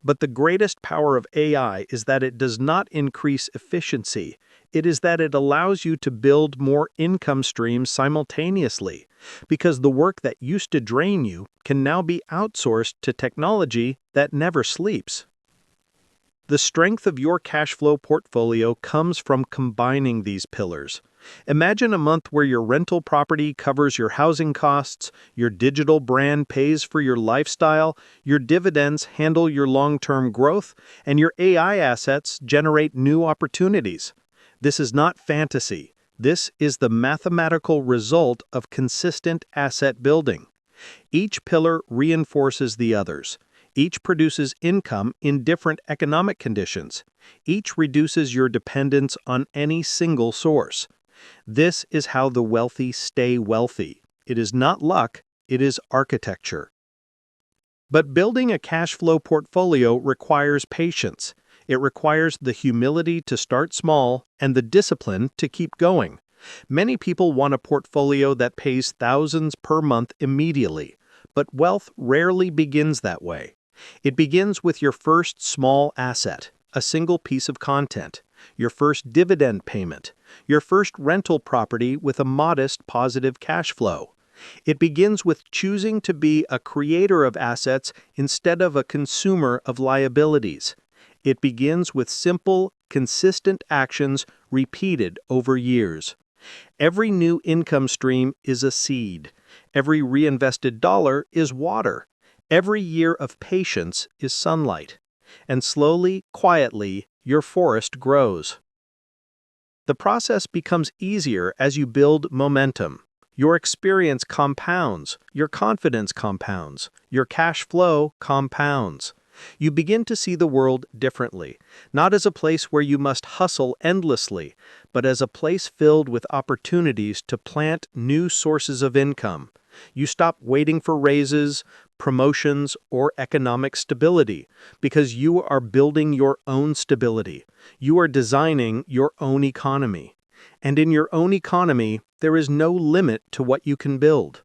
But the greatest power of AI is that it does not increase efficiency. It is that it allows you to build more income streams simultaneously, because the work that used to drain you can now be outsourced to technology that never sleeps. The strength of your cash flow portfolio comes from combining these pillars. Imagine a month where your rental property covers your housing costs, your digital brand pays for your lifestyle, your dividends handle your long-term growth, and your AI assets generate new opportunities. This is not fantasy. This is the mathematical result of consistent asset building. Each pillar reinforces the others. Each produces income in different economic conditions. Each reduces your dependence on any single source. This is how the wealthy stay wealthy. It is not luck, it is architecture. But building a cash flow portfolio requires patience. It requires the humility to start small and the discipline to keep going. Many people want a portfolio that pays thousands per month immediately, but wealth rarely begins that way. It begins with your first small asset, a single piece of content, your first dividend payment, your first rental property with a modest positive cash flow. It begins with choosing to be a creator of assets instead of a consumer of liabilities. It begins with simple, consistent actions repeated over years. Every new income stream is a seed. Every reinvested dollar is water. Every year of patience is sunlight. And slowly, quietly, your forest grows. The process becomes easier as you build momentum. Your experience compounds, your confidence compounds, your cash flow compounds. You begin to see the world differently, not as a place where you must hustle endlessly, but as a place filled with opportunities to plant new sources of income. You stop waiting for raises, promotions, or economic stability, because you are building your own stability. You are designing your own economy. And in your own economy, there is no limit to what you can build.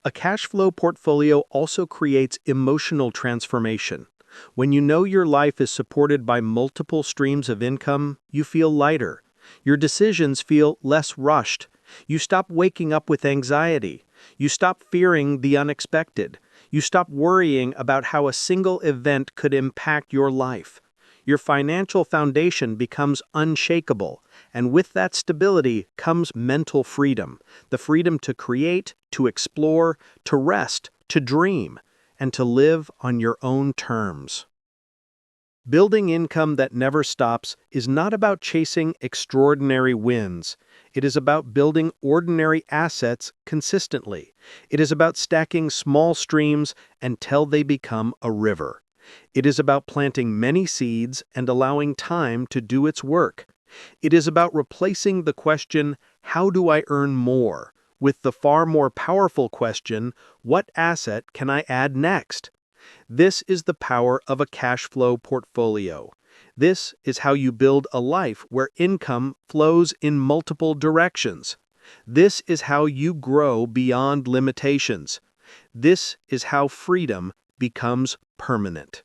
A cash flow portfolio also creates emotional transformation. When you know your life is supported by multiple streams of income, you feel lighter. Your decisions feel less rushed. You stop waking up with anxiety. You stop fearing the unexpected. You stop worrying about how a single event could impact your life. Your financial foundation becomes unshakable, and with that stability comes mental freedom, the freedom to create, to explore, to rest, to dream, and to live on your own terms. Building income that never stops is not about chasing extraordinary wins. It is about building ordinary assets consistently. It is about stacking small streams until they become a river. It is about planting many seeds and allowing time to do its work. It is about replacing the question, "How do I earn more?" with the far more powerful question, "What asset can I add next?" This is the power of a cash flow portfolio. This is how you build a life where income flows in multiple directions. This is how you grow beyond limitations. This is how freedom becomes permanent.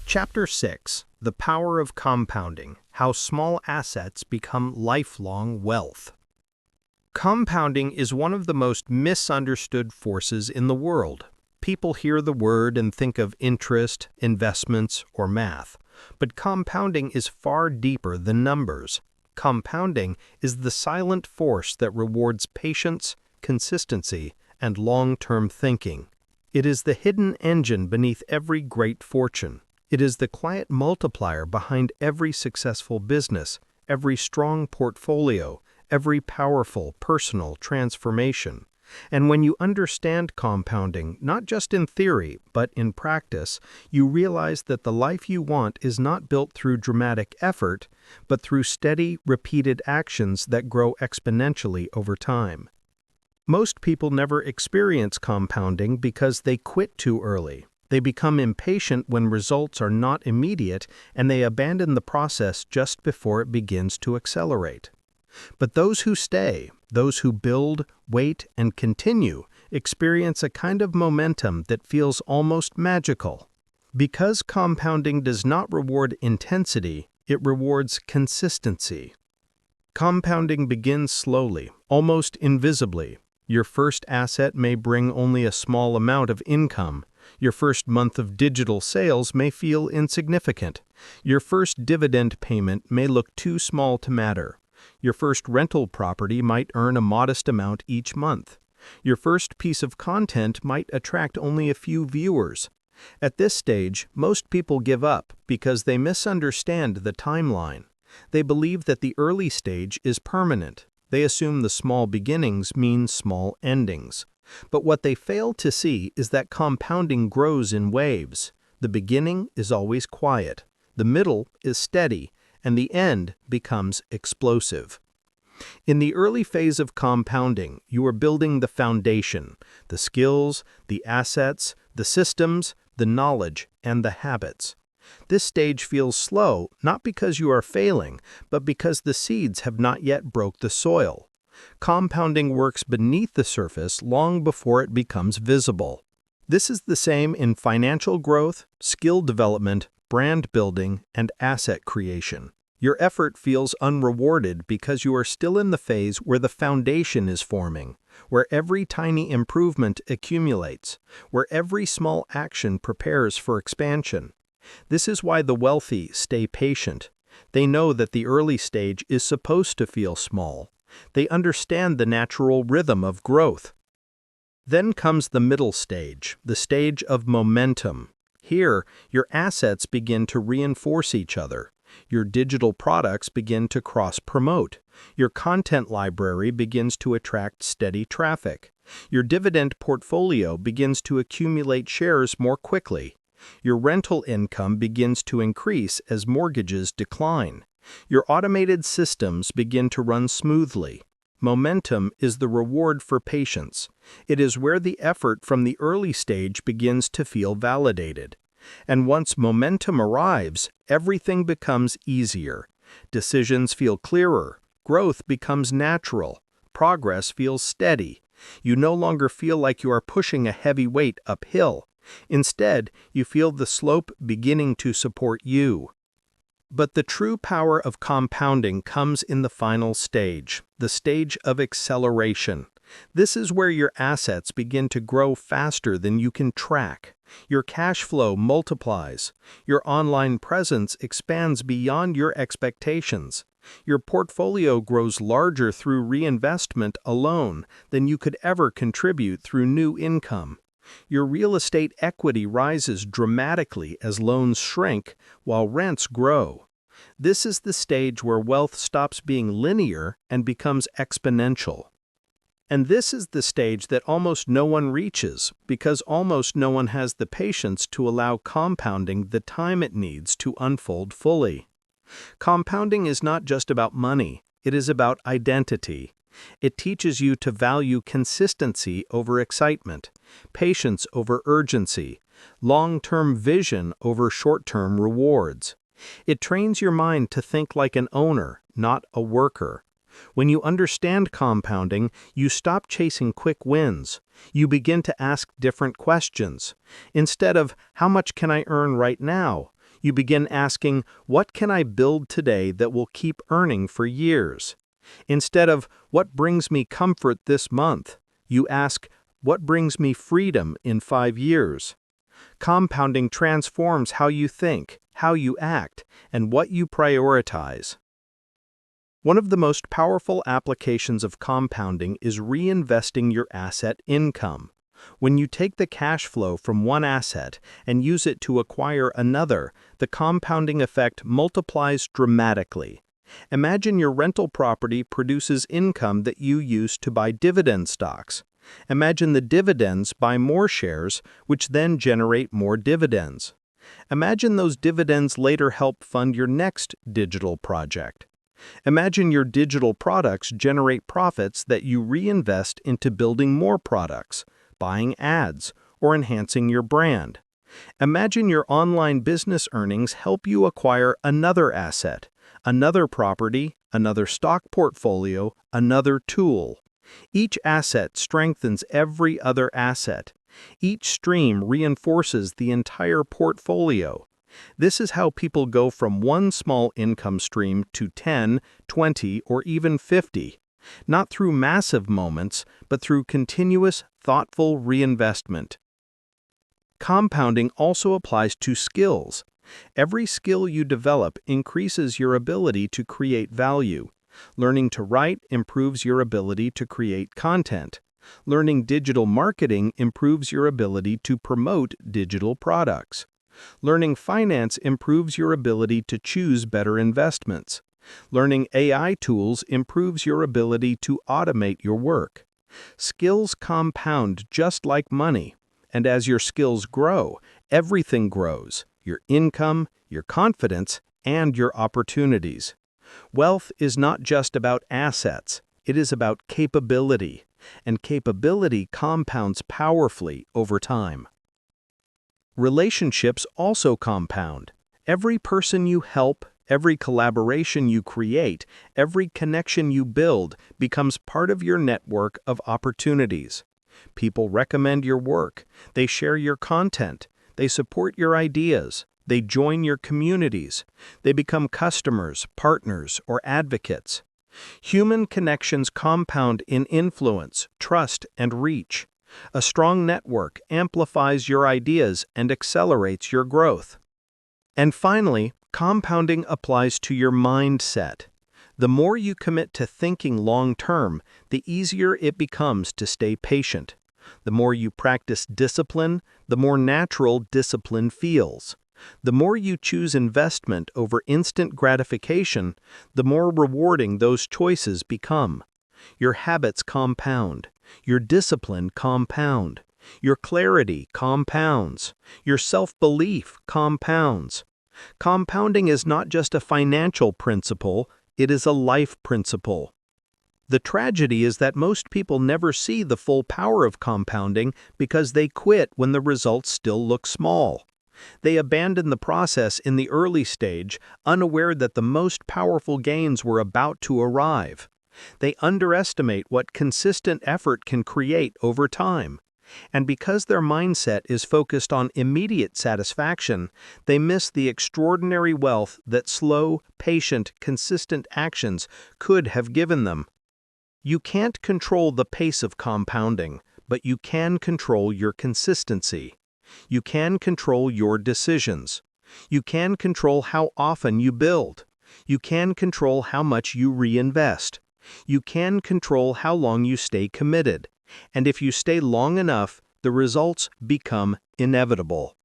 Chapter 6: The Power of Compounding: How Small Assets Become Lifelong Wealth. Compounding is one of the most misunderstood forces in the world. People hear the word and think of interest, investments, or math. But compounding is far deeper than numbers. Compounding is the silent force that rewards patience, consistency, and long-term thinking. It is the hidden engine beneath every great fortune. It is the quiet multiplier behind every successful business, every strong portfolio, every powerful personal transformation. And when you understand compounding, not just in theory, but in practice, you realize that the life you want is not built through dramatic effort, but through steady, repeated actions that grow exponentially over time. Most people never experience compounding because they quit too early. They become impatient when results are not immediate, and they abandon the process just before it begins to accelerate. But those who stay, those who build, wait, and continue, experience a kind of momentum that feels almost magical. Because compounding does not reward intensity, it rewards consistency. Compounding begins slowly, almost invisibly. Your first asset may bring only a small amount of income. Your first month of digital sales may feel insignificant. Your first dividend payment may look too small to matter. Your first rental property might earn a modest amount each month. Your first piece of content might attract only a few viewers. At this stage, most people give up because they misunderstand the timeline. They believe that the early stage is permanent. They assume the small beginnings mean small endings. But what they fail to see is that compounding grows in waves. The beginning is always quiet, the middle is steady, and the end becomes explosive. In the early phase of compounding, you are building the foundation, the skills, the assets, the systems, the knowledge, and the habits. This stage feels slow, not because you are failing, but because the seeds have not yet broke the soil. Compounding works beneath the surface long before it becomes visible. This is the same in financial growth, skill development, brand building, and asset creation. Your effort feels unrewarded because you are still in the phase where the foundation is forming, where every tiny improvement accumulates, where every small action prepares for expansion. This is why the wealthy stay patient. They know that the early stage is supposed to feel small. They understand the natural rhythm of growth. Then comes the middle stage, the stage of momentum. Here, your assets begin to reinforce each other. Your digital products begin to cross-promote. Your content library begins to attract steady traffic. Your dividend portfolio begins to accumulate shares more quickly. Your rental income begins to increase as mortgages decline. Your automated systems begin to run smoothly. Momentum is the reward for patience. It is where the effort from the early stage begins to feel validated. And once momentum arrives, everything becomes easier. Decisions feel clearer. Growth becomes natural. Progress feels steady. You no longer feel like you are pushing a heavy weight uphill. Instead, you feel the slope beginning to support you. But the true power of compounding comes in the final stage, the stage of acceleration. This is where your assets begin to grow faster than you can track. Your cash flow multiplies. Your online presence expands beyond your expectations. Your portfolio grows larger through reinvestment alone than you could ever contribute through new income. Your real estate equity rises dramatically as loans shrink while rents grow. This is the stage where wealth stops being linear and becomes exponential. And this is the stage that almost no one reaches because almost no one has the patience to allow compounding the time it needs to unfold fully. Compounding is not just about money, it is about identity. It teaches you to value consistency over excitement, patience over urgency, long-term vision over short-term rewards. It trains your mind to think like an owner, not a worker. When you understand compounding, you stop chasing quick wins. You begin to ask different questions. Instead of, how much can I earn right now? You begin asking, what can I build today that will keep earning for years? Instead of, what brings me comfort this month? You ask, what brings me freedom in 5 years? Compounding transforms how you think, how you act, and what you prioritize. One of the most powerful applications of compounding is reinvesting your asset income. When you take the cash flow from one asset and use it to acquire another, the compounding effect multiplies dramatically. Imagine your rental property produces income that you use to buy dividend stocks. Imagine the dividends buy more shares, which then generate more dividends. Imagine those dividends later help fund your next digital project. Imagine your digital products generate profits that you reinvest into building more products, buying ads, or enhancing your brand. Imagine your online business earnings help you acquire another asset, another property, another stock portfolio, another tool. Each asset strengthens every other asset. Each stream reinforces the entire portfolio. This is how people go from one small income stream to 10, 20, or even 50. Not through massive moments, but through continuous, thoughtful reinvestment. Compounding also applies to skills. Every skill you develop increases your ability to create value. Learning to write improves your ability to create content. Learning digital marketing improves your ability to promote digital products. Learning finance improves your ability to choose better investments. Learning AI tools improves your ability to automate your work. Skills compound just like money, and as your skills grow, everything grows: your income, your confidence, and your opportunities. Wealth is not just about assets, it is about capability, and capability compounds powerfully over time. Relationships also compound. Every person you help, every collaboration you create, every connection you build becomes part of your network of opportunities. People recommend your work, they share your content, they support your ideas, they join your communities, they become customers, partners, or advocates. Human connections compound in influence, trust, and reach. A strong network amplifies your ideas and accelerates your growth. And finally, compounding applies to your mindset. The more you commit to thinking long-term, the easier it becomes to stay patient. The more you practice discipline, the more natural discipline feels. The more you choose investment over instant gratification, the more rewarding those choices become. Your habits compound. Your discipline compound. Your clarity compounds. Your self-belief compounds. Compounding is not just a financial principle, it is a life principle. The tragedy is that most people never see the full power of compounding because they quit when the results still look small. They abandon the process in the early stage, unaware that the most powerful gains were about to arrive. They underestimate what consistent effort can create over time. And because their mindset is focused on immediate satisfaction, they miss the extraordinary wealth that slow, patient, consistent actions could have given them. You can't control the pace of compounding, but you can control your consistency. You can control your decisions. You can control how often you build. You can control how much you reinvest. You can control how long you stay committed. And if you stay long enough, the results become inevitable.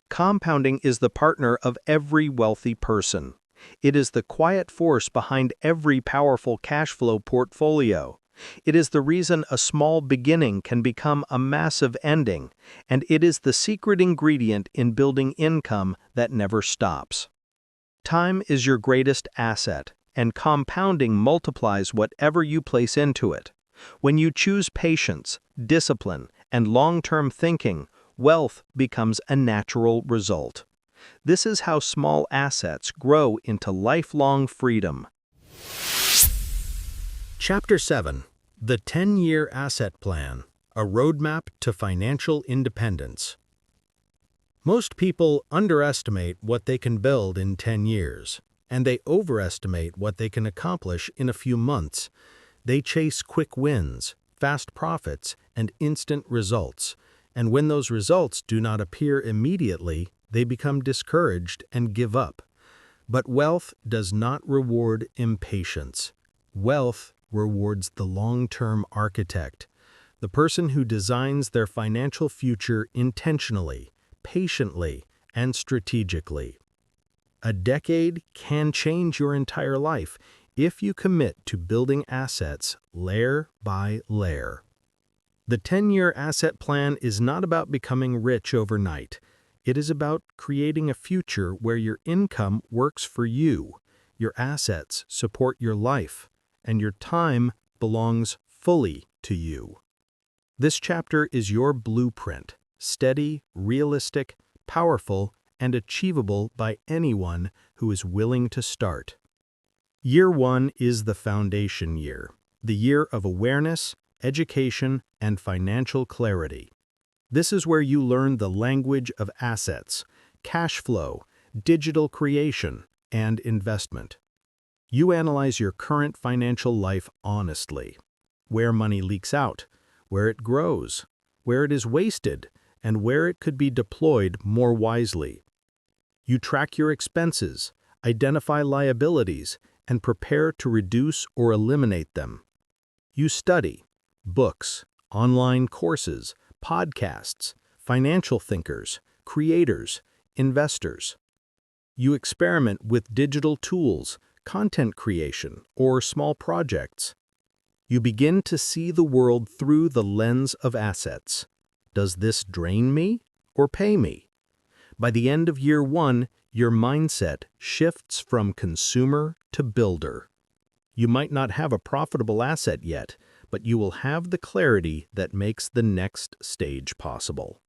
Compounding is the partner of every wealthy person. It is the quiet force behind every powerful cash flow portfolio. It is the reason a small beginning can become a massive ending, and it is the secret ingredient in building income that never stops. Time is your greatest asset, and compounding multiplies whatever you place into it. When you choose patience, discipline, and long-term thinking, wealth becomes a natural result. This is how small assets grow into lifelong freedom. Chapter 7. The 10-Year Asset Plan, a Roadmap to Financial Independence. Most people underestimate what they can build in 10 years, and they overestimate what they can accomplish in a few months. They chase quick wins, fast profits, and instant results, and when those results do not appear immediately, they become discouraged and give up. But wealth does not reward impatience. Wealth rewards the long-term architect, the person who designs their financial future intentionally, patiently, and strategically. A decade can change your entire life if you commit to building assets layer by layer. The 10-year asset plan is not about becoming rich overnight. It is about creating a future where your income works for you, your assets support your life, and your time belongs fully to you. This chapter is your blueprint, steady, realistic, powerful, and achievable by anyone who is willing to start. Year 1 is the foundation year, the year of awareness, education, and financial clarity. This is where you learn the language of assets, cash flow, digital creation, and investment. You analyze your current financial life honestly, where money leaks out, where it grows, where it is wasted, and where it could be deployed more wisely. You track your expenses, identify liabilities, and prepare to reduce or eliminate them. You study books, online courses, podcasts, financial thinkers, creators, investors. You experiment with digital tools, content creation, or small projects. You begin to see the world through the lens of assets. Does this drain me or pay me? By the end of year 1, your mindset shifts from consumer to builder. You might not have a profitable asset yet, but you will have the clarity that makes the next stage possible.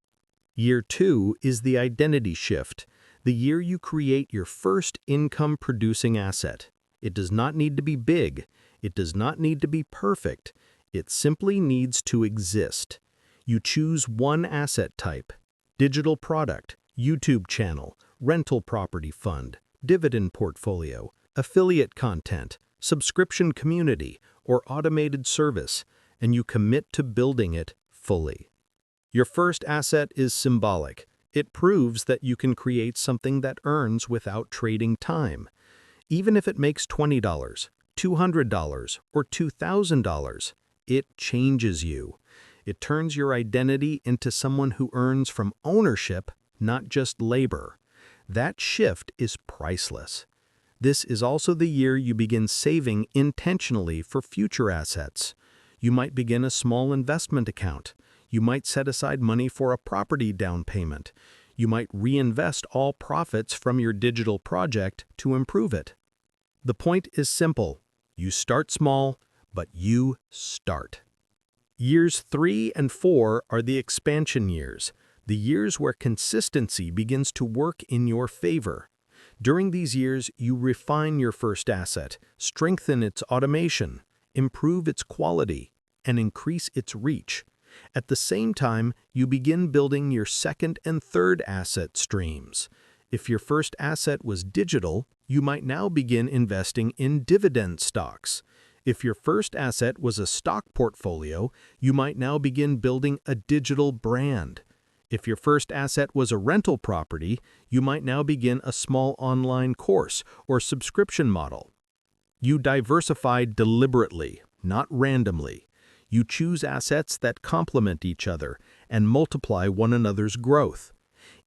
Year 2 is the identity shift, the year you create your first income-producing asset. It does not need to be big. It does not need to be perfect. It simply needs to exist. You choose one asset type: digital product, YouTube channel, rental property fund, dividend portfolio, affiliate content, subscription community, or automated service, and you commit to building it fully. Your first asset is symbolic. It proves that you can create something that earns without trading time. Even if it makes $20, $200, or $2,000, it changes you. It turns your identity into someone who earns from ownership, not just labor. That shift is priceless. This is also the year you begin saving intentionally for future assets. You might begin a small investment account. You might set aside money for a property down payment. You might reinvest all profits from your digital project to improve it. The point is simple. You start small, but you start. Years 3 and 4 are the expansion years, the years where consistency begins to work in your favor. During these years, you refine your first asset, strengthen its automation, improve its quality, and increase its reach. At the same time, you begin building your second and third asset streams. If your first asset was digital, you might now begin investing in dividend stocks. If your first asset was a stock portfolio, you might now begin building a digital brand. If your first asset was a rental property, you might now begin a small online course or subscription model. You diversify deliberately, not randomly. You choose assets that complement each other and multiply one another's growth.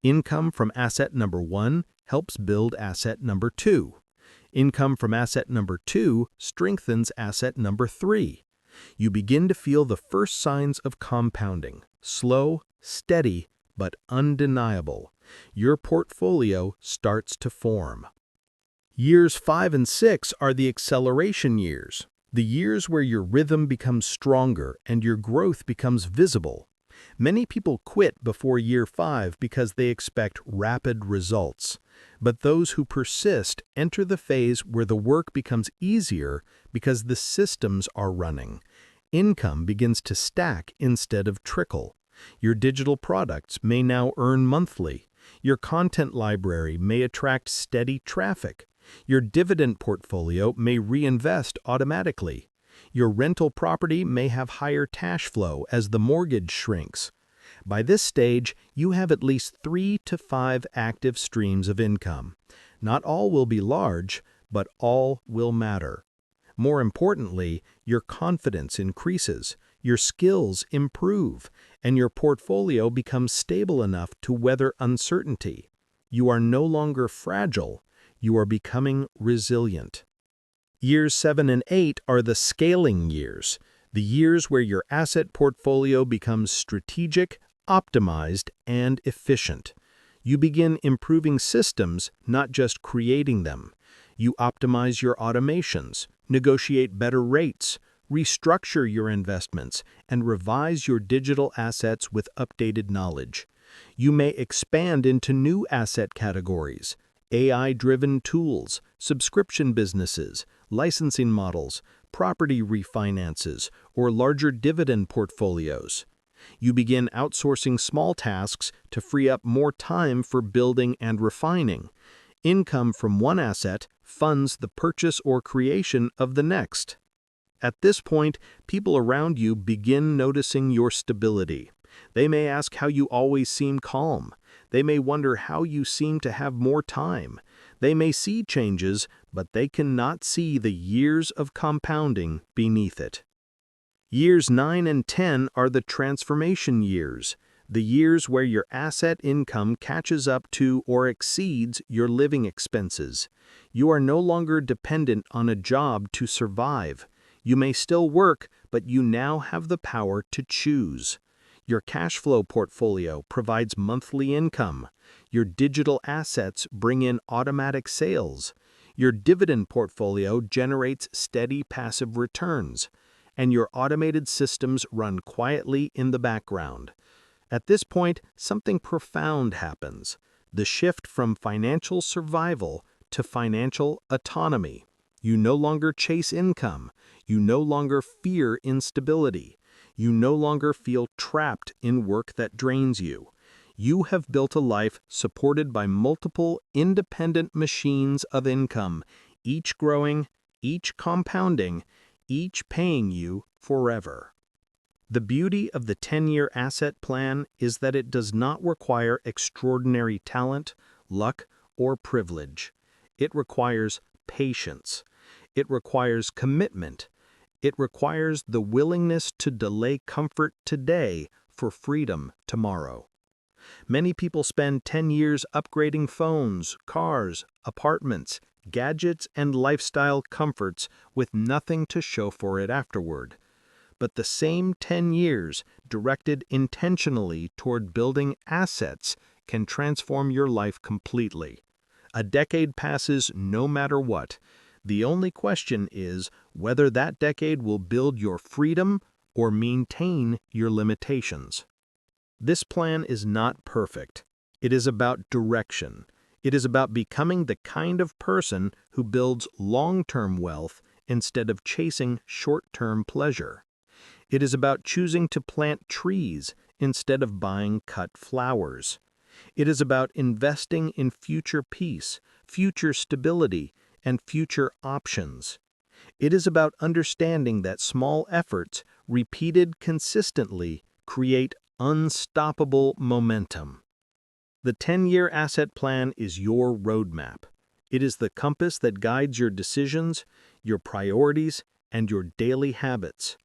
Income from asset number 1 helps build asset number 2. Income from asset number 2 strengthens asset number 3. You begin to feel the first signs of compounding, slow, steady, but undeniable. Your portfolio starts to form. Years 5 and 6 are the acceleration years, the years where your rhythm becomes stronger and your growth becomes visible. Many people quit before year 5 because they expect rapid results. But those who persist enter the phase where the work becomes easier because the systems are running. Income begins to stack instead of trickle. Your digital products may now earn monthly. Your content library may attract steady traffic. Your dividend portfolio may reinvest automatically. Your rental property may have higher cash flow as the mortgage shrinks. By this stage, you have at least 3 to 5 active streams of income. Not all will be large, but all will matter. More importantly, your confidence increases, your skills improve, and your portfolio becomes stable enough to weather uncertainty. You are no longer fragile, you are becoming resilient. Years 7 and 8 are the scaling years, the years where your asset portfolio becomes strategic, optimized, and efficient. You begin improving systems, not just creating them. You optimize your automations, negotiate better rates, restructure your investments, and revise your digital assets with updated knowledge. You may expand into new asset categories: AI-driven tools, subscription businesses, licensing models, property refinances, or larger dividend portfolios. You begin outsourcing small tasks to free up more time for building and refining. Income from one asset funds the purchase or creation of the next. At this point, people around you begin noticing your stability. They may ask how you always seem calm. They may wonder how you seem to have more time. They may see changes, but they cannot see the years of compounding beneath it. Years 9 and 10 are the transformation years, the years where your asset income catches up to or exceeds your living expenses. You are no longer dependent on a job to survive. You may still work, but you now have the power to choose. Your cash flow portfolio provides monthly income. Your digital assets bring in automatic sales. Your dividend portfolio generates steady passive returns. And your automated systems run quietly in the background. At this point, something profound happens: the shift from financial survival to financial autonomy. You no longer chase income. You no longer fear instability. You no longer feel trapped in work that drains you. You have built a life supported by multiple independent machines of income, each growing, each compounding, each paying you forever. The beauty of the 10-year asset plan is that it does not require extraordinary talent, luck, or privilege. It requires patience. It requires commitment. It requires the willingness to delay comfort today for freedom tomorrow. Many people spend 10 years upgrading phones, cars, apartments, gadgets, and lifestyle comforts with nothing to show for it afterward. But the same 10 years directed intentionally toward building assets can transform your life completely. A decade passes no matter what. The only question is whether that decade will build your freedom or maintain your limitations. This plan is not perfect. It is about direction. It is about becoming the kind of person who builds long-term wealth instead of chasing short-term pleasure. It is about choosing to plant trees instead of buying cut flowers. It is about investing in future peace, future stability, and future options. It is about understanding that small efforts, repeated consistently, create unstoppable momentum. The 10-year asset plan is your roadmap. It is the compass that guides your decisions, your priorities, and your daily habits.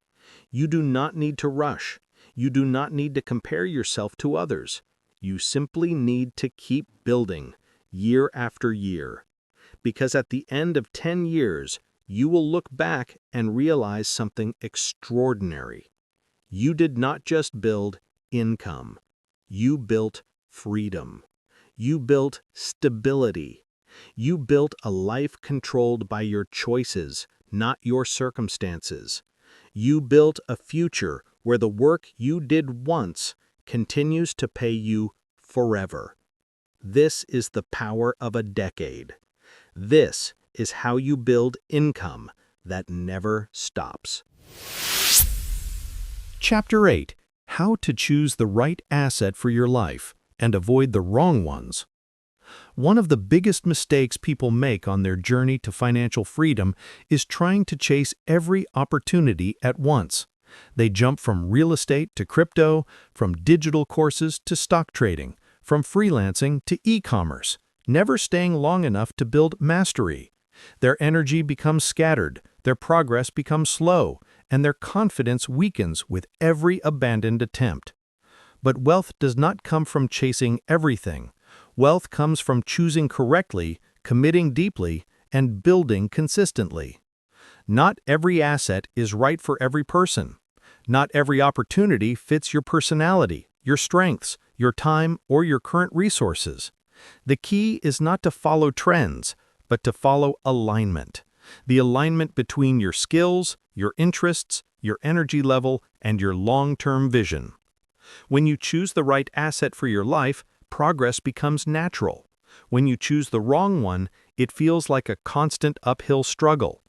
You do not need to rush. You do not need to compare yourself to others. You simply need to keep building, year after year. Because at the end of 10 years, you will look back and realize something extraordinary. You did not just build income. You built freedom. You built stability. You built a life controlled by your choices, not your circumstances. You built a future where the work you did once continues to pay you forever. This is the power of a decade. This is how you build income that never stops. Chapter 8: How to Choose the Right Asset for Your Life. and avoid the wrong ones. One of the biggest mistakes people make on their journey to financial freedom is trying to chase every opportunity at once. They jump from real estate to crypto, from digital courses to stock trading, from freelancing to e-commerce, never staying long enough to build mastery. Their energy becomes scattered, their progress becomes slow, and their confidence weakens with every abandoned attempt. But wealth does not come from chasing everything. Wealth comes from choosing correctly, committing deeply, and building consistently. Not every asset is right for every person. Not every opportunity fits your personality, your strengths, your time, or your current resources. The key is not to follow trends, but to follow alignment. The alignment between your skills, your interests, your energy level, and your long-term vision. When you choose the right asset for your life, progress becomes natural. When you choose the wrong one, it feels like a constant uphill struggle.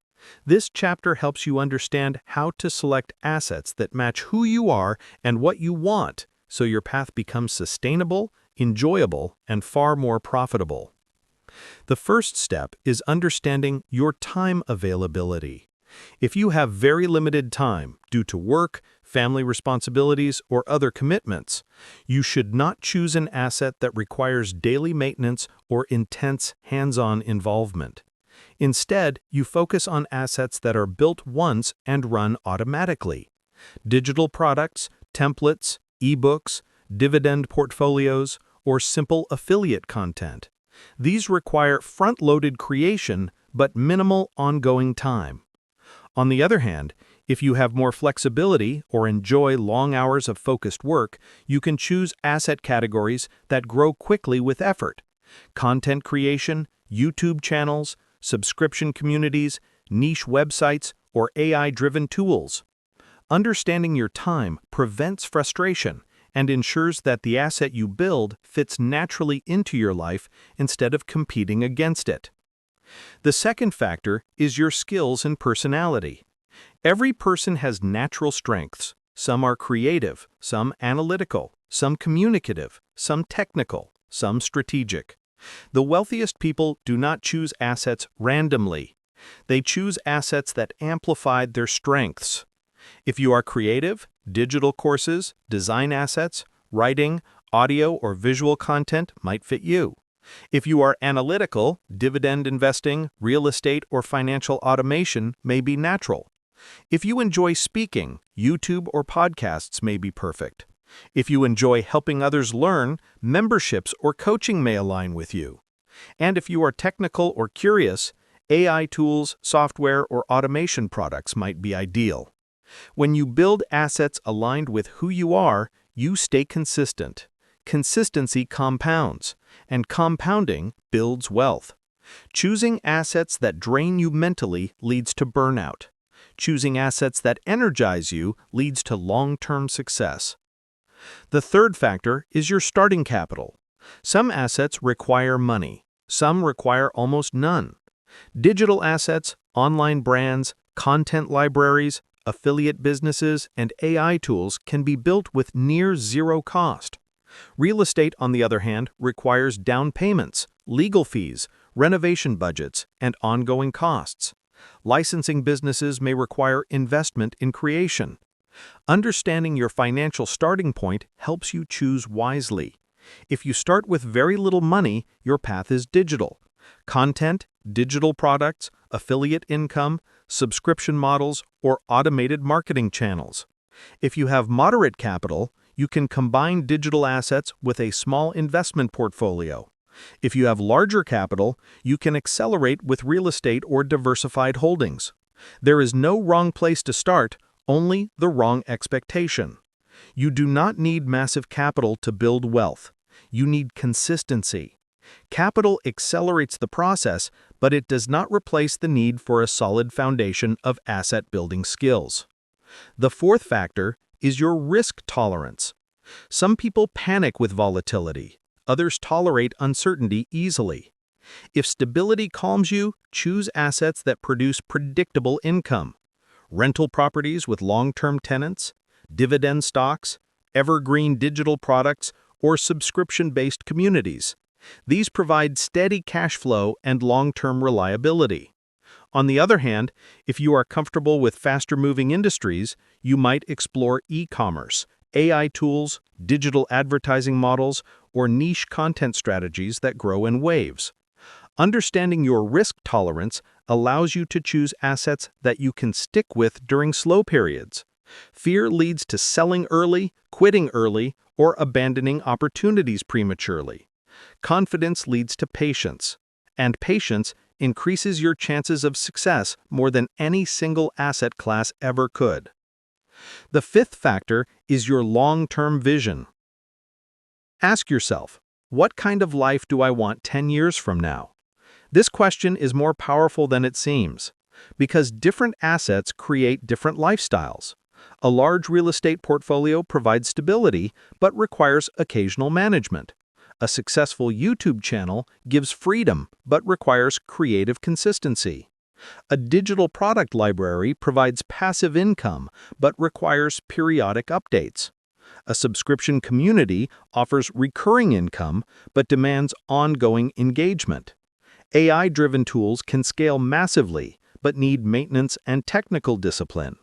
This chapter helps you understand how to select assets that match who you are and what you want, so your path becomes sustainable, enjoyable, and far more profitable. The first step is understanding your time availability. If you have very limited time due to work, family responsibilities, or other commitments, you should not choose an asset that requires daily maintenance or intense hands-on involvement. Instead, you focus on assets that are built once and run automatically. Digital products, templates, ebooks, dividend portfolios, or simple affiliate content. These require front-loaded creation but minimal ongoing time. On the other hand, if you have more flexibility or enjoy long hours of focused work, you can choose asset categories that grow quickly with effort. Content creation, YouTube channels, subscription communities, niche websites, or AI-driven tools. Understanding your time prevents frustration and ensures that the asset you build fits naturally into your life instead of competing against it. The second factor is your skills and personality. Every person has natural strengths. Some are creative, some analytical, some communicative, some technical, some strategic. The wealthiest people do not choose assets randomly. They choose assets that amplify their strengths. If you are creative, digital courses, design assets, writing, audio, or visual content might fit you. If you are analytical, dividend investing, real estate, or financial automation may be natural. If you enjoy speaking, YouTube or podcasts may be perfect. If you enjoy helping others learn, memberships or coaching may align with you. And if you are technical or curious, AI tools, software, or automation products might be ideal. When you build assets aligned with who you are, you stay consistent. Consistency compounds, and compounding builds wealth. Choosing assets that drain you mentally leads to burnout. Choosing assets that energize you leads to long-term success. The third factor is your starting capital. Some assets require money. Some require almost none. Digital assets, online brands, content libraries, affiliate businesses, and AI tools can be built with near zero cost. Real estate, on the other hand, requires down payments, legal fees, renovation budgets, and ongoing costs. Licensing businesses may require investment in creation. Understanding your financial starting point helps you choose wisely. If you start with very little money, your path is digital. Content, digital products, affiliate income, subscription models, or automated marketing channels. If you have moderate capital, you can combine digital assets with a small investment portfolio. If you have larger capital, you can accelerate with real estate or diversified holdings. There is no wrong place to start, only the wrong expectation. You do not need massive capital to build wealth. You need consistency. Capital accelerates the process, but it does not replace the need for a solid foundation of asset-building skills. The fourth factor is your risk tolerance. Some people panic with volatility. Others tolerate uncertainty easily. If stability calms you, choose assets that produce predictable income. Rental properties with long-term tenants, dividend stocks, evergreen digital products, or subscription-based communities. These provide steady cash flow and long-term reliability. On the other hand, if you are comfortable with faster-moving industries, you might explore e-commerce, AI tools, digital advertising models, or niche content strategies that grow in waves. Understanding your risk tolerance allows you to choose assets that you can stick with during slow periods. Fear leads to selling early, quitting early, or abandoning opportunities prematurely. Confidence leads to patience, and patience increases your chances of success more than any single asset class ever could. The fifth factor is your long-term vision. Ask yourself, what kind of life do I want 10 years from now? This question is more powerful than it seems, because different assets create different lifestyles. A large real estate portfolio provides stability, but requires occasional management. A successful YouTube channel gives freedom, but requires creative consistency. A digital product library provides passive income, but requires periodic updates. A subscription community offers recurring income, but demands ongoing engagement. AI-driven tools can scale massively, but need maintenance and technical discipline.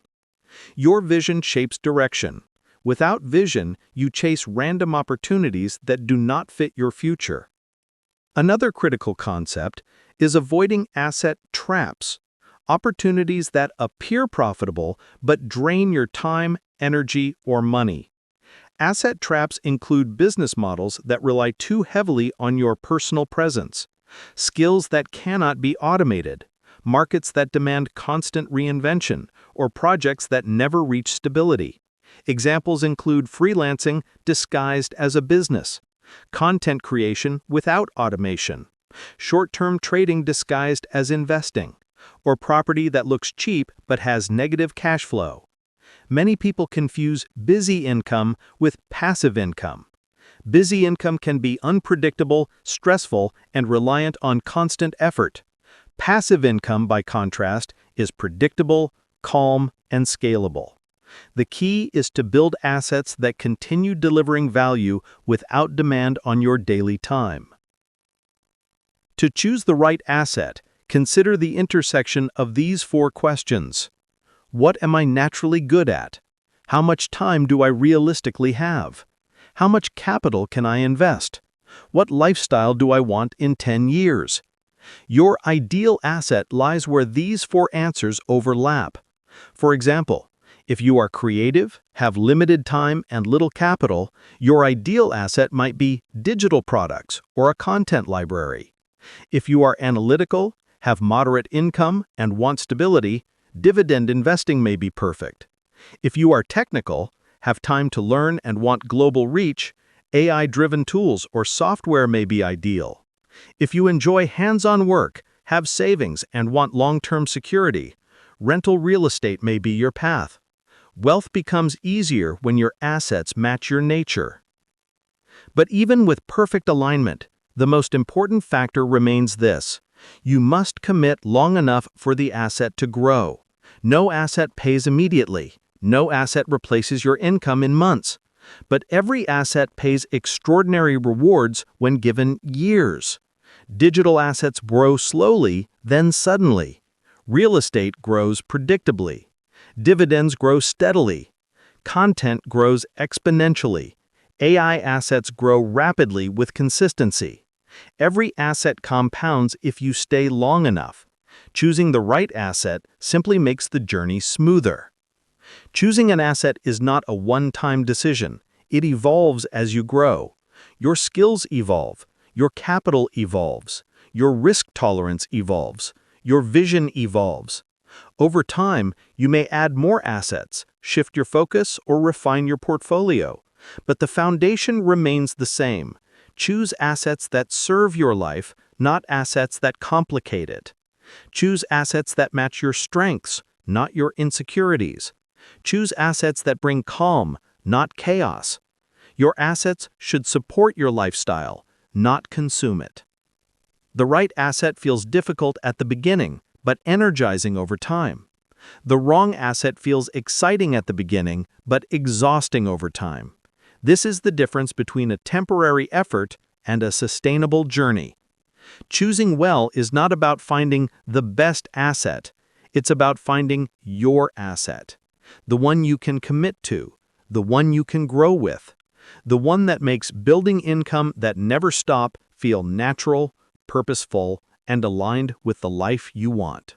Your vision shapes direction. Without vision, you chase random opportunities that do not fit your future. Another critical concept is avoiding asset traps, opportunities that appear profitable but drain your time, energy, or money. Asset traps include business models that rely too heavily on your personal presence, skills that cannot be automated, markets that demand constant reinvention, or projects that never reach stability. Examples include freelancing disguised as a business, content creation without automation, short-term trading disguised as investing, or property that looks cheap but has negative cash flow. Many people confuse busy income with passive income. Busy income can be unpredictable, stressful, and reliant on constant effort. Passive income, by contrast, is predictable, calm, and scalable. The key is to build assets that continue delivering value without demand on your daily time. To choose the right asset, consider the intersection of these 4 questions. What am I naturally good at? How much time do I realistically have? How much capital can I invest? What lifestyle do I want in 10 years? Your ideal asset lies where these 4 answers overlap. For example, if you are creative, have limited time, and little capital, your ideal asset might be digital products or a content library. If you are analytical, have moderate income, and want stability, dividend investing may be perfect. If you are technical, have time to learn, and want global reach, AI-driven tools or software may be ideal. If you enjoy hands-on work, have savings, and want long-term security, rental real estate may be your path. Wealth becomes easier when your assets match your nature. But even with perfect alignment, the most important factor remains this: you must commit long enough for the asset to grow. No asset pays immediately. No asset replaces your income in months. But every asset pays extraordinary rewards when given years. Digital assets grow slowly, then suddenly. Real estate grows predictably. Dividends grow steadily. Content grows exponentially. AI assets grow rapidly with consistency. Every asset compounds if you stay long enough. Choosing the right asset simply makes the journey smoother. Choosing an asset is not a one-time decision. It evolves as you grow. Your skills evolve. Your capital evolves. Your risk tolerance evolves. Your vision evolves. Over time, you may add more assets, shift your focus, or refine your portfolio. But the foundation remains the same. Choose assets that serve your life, not assets that complicate it. Choose assets that match your strengths, not your insecurities. Choose assets that bring calm, not chaos. Your assets should support your lifestyle, not consume it. The right asset feels difficult at the beginning, but energizing over time. The wrong asset feels exciting at the beginning, but exhausting over time. This is the difference between a temporary effort and a sustainable journey. Choosing well is not about finding the best asset. It's about finding your asset, the one you can commit to, the one you can grow with, the one that makes building income that never stop feel natural, purposeful, and aligned with the life you want.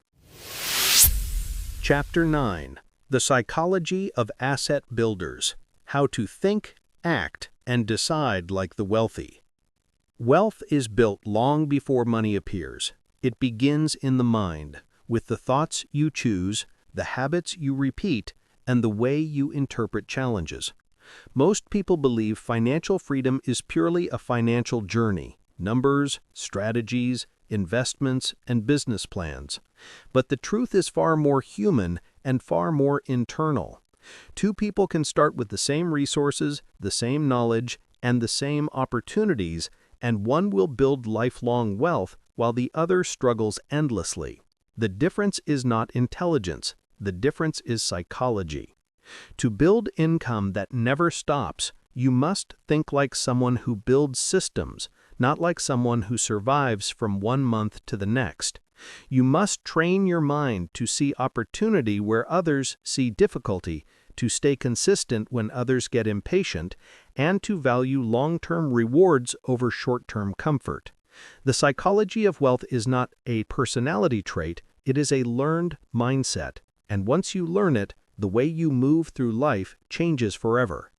Chapter 9: The Psychology of Asset Builders: How to Think, Act, and Decide Like the Wealthy. Wealth is built long before money appears. It begins in the mind, with the thoughts you choose, the habits you repeat, and the way you interpret challenges. Most people believe financial freedom is purely a financial journey: numbers, strategies, investments, and business plans. But the truth is far more human and far more internal. Two people can start with the same resources, the same knowledge, and the same opportunities, and one will build lifelong wealth while the other struggles endlessly. The difference is not intelligence. The difference is psychology. To build income that never stops, you must think like someone who builds systems, not like someone who survives from one month to the next. You must train your mind to see opportunity where others see difficulty, to stay consistent when others get impatient, and to value long-term rewards over short-term comfort. The psychology of wealth is not a personality trait, it is a learned mindset, and once you learn it, the way you move through life changes forever.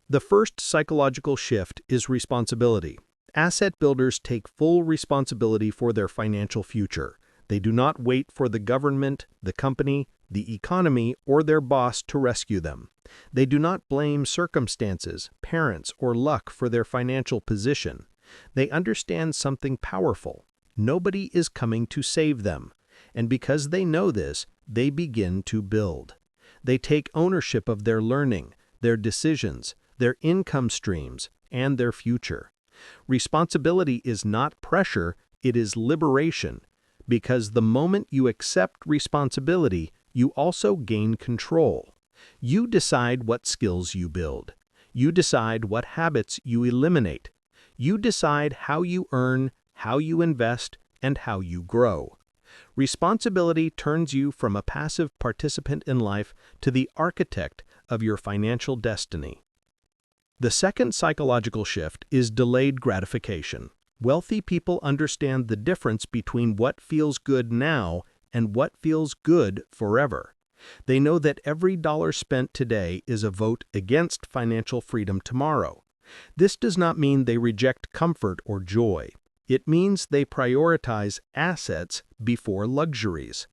The first psychological shift is responsibility. Asset builders take full responsibility for their financial future. They do not wait for the government, the company, the economy, or their boss to rescue them. They do not blame circumstances, parents, or luck for their financial position. They understand something powerful: nobody is coming to save them. And because they know this, they begin to build. They take ownership of their learning, their decisions, their income streams, and their future. Responsibility is not pressure, it is liberation. Because the moment you accept responsibility, you also gain control. You decide what skills you build. You decide what habits you eliminate. You decide how you earn, how you invest, and how you grow. Responsibility turns you from a passive participant in life to the architect of your financial destiny. The second psychological shift is delayed gratification. Wealthy people understand the difference between what feels good now and what feels good forever. They know that every dollar spent today is a vote against financial freedom tomorrow. This does not mean they reject comfort or joy. It means they prioritize assets before luxuries.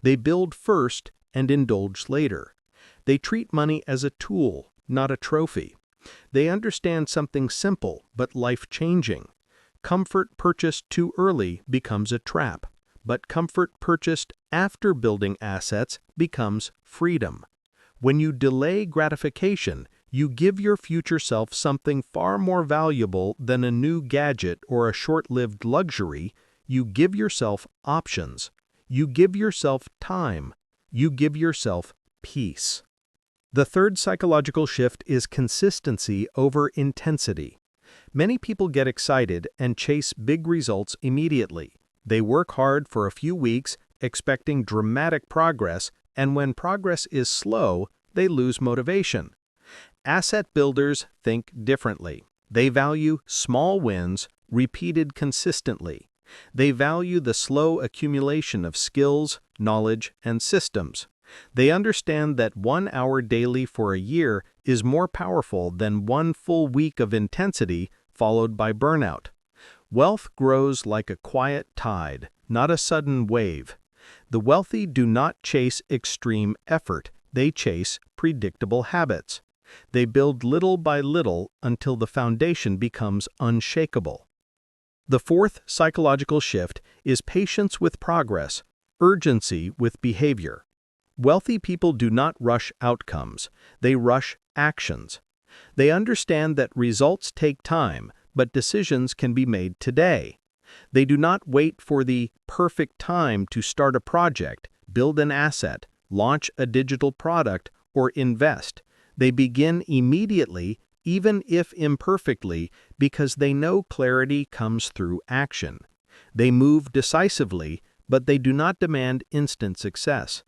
They build first and indulge later. They treat money as a tool, not a trophy. They understand something simple but life-changing. Comfort purchased too early becomes a trap, but comfort purchased after building assets becomes freedom. When you delay gratification, you give your future self something far more valuable than a new gadget or a short-lived luxury. You give yourself options. You give yourself time. You give yourself peace. The third psychological shift is consistency over intensity. Many people get excited and chase big results immediately. They work hard for a few weeks, expecting dramatic progress, and when progress is slow, they lose motivation. Asset builders think differently. They value small wins, repeated consistently. They value the slow accumulation of skills, knowledge, and systems. They understand that 1 hour daily for a year is more powerful than 1 full week of intensity followed by burnout. Wealth grows like a quiet tide, not a sudden wave. The wealthy do not chase extreme effort, they chase predictable habits. They build little by little until the foundation becomes unshakable. The fourth psychological shift is patience with progress, urgency with behavior. Wealthy people do not rush outcomes, they rush actions. They understand that results take time, but decisions can be made today. They do not wait for the perfect time to start a project, build an asset, launch a digital product, or invest. They begin immediately, even if imperfectly, because they know clarity comes through action. They move decisively, but they do not demand instant success.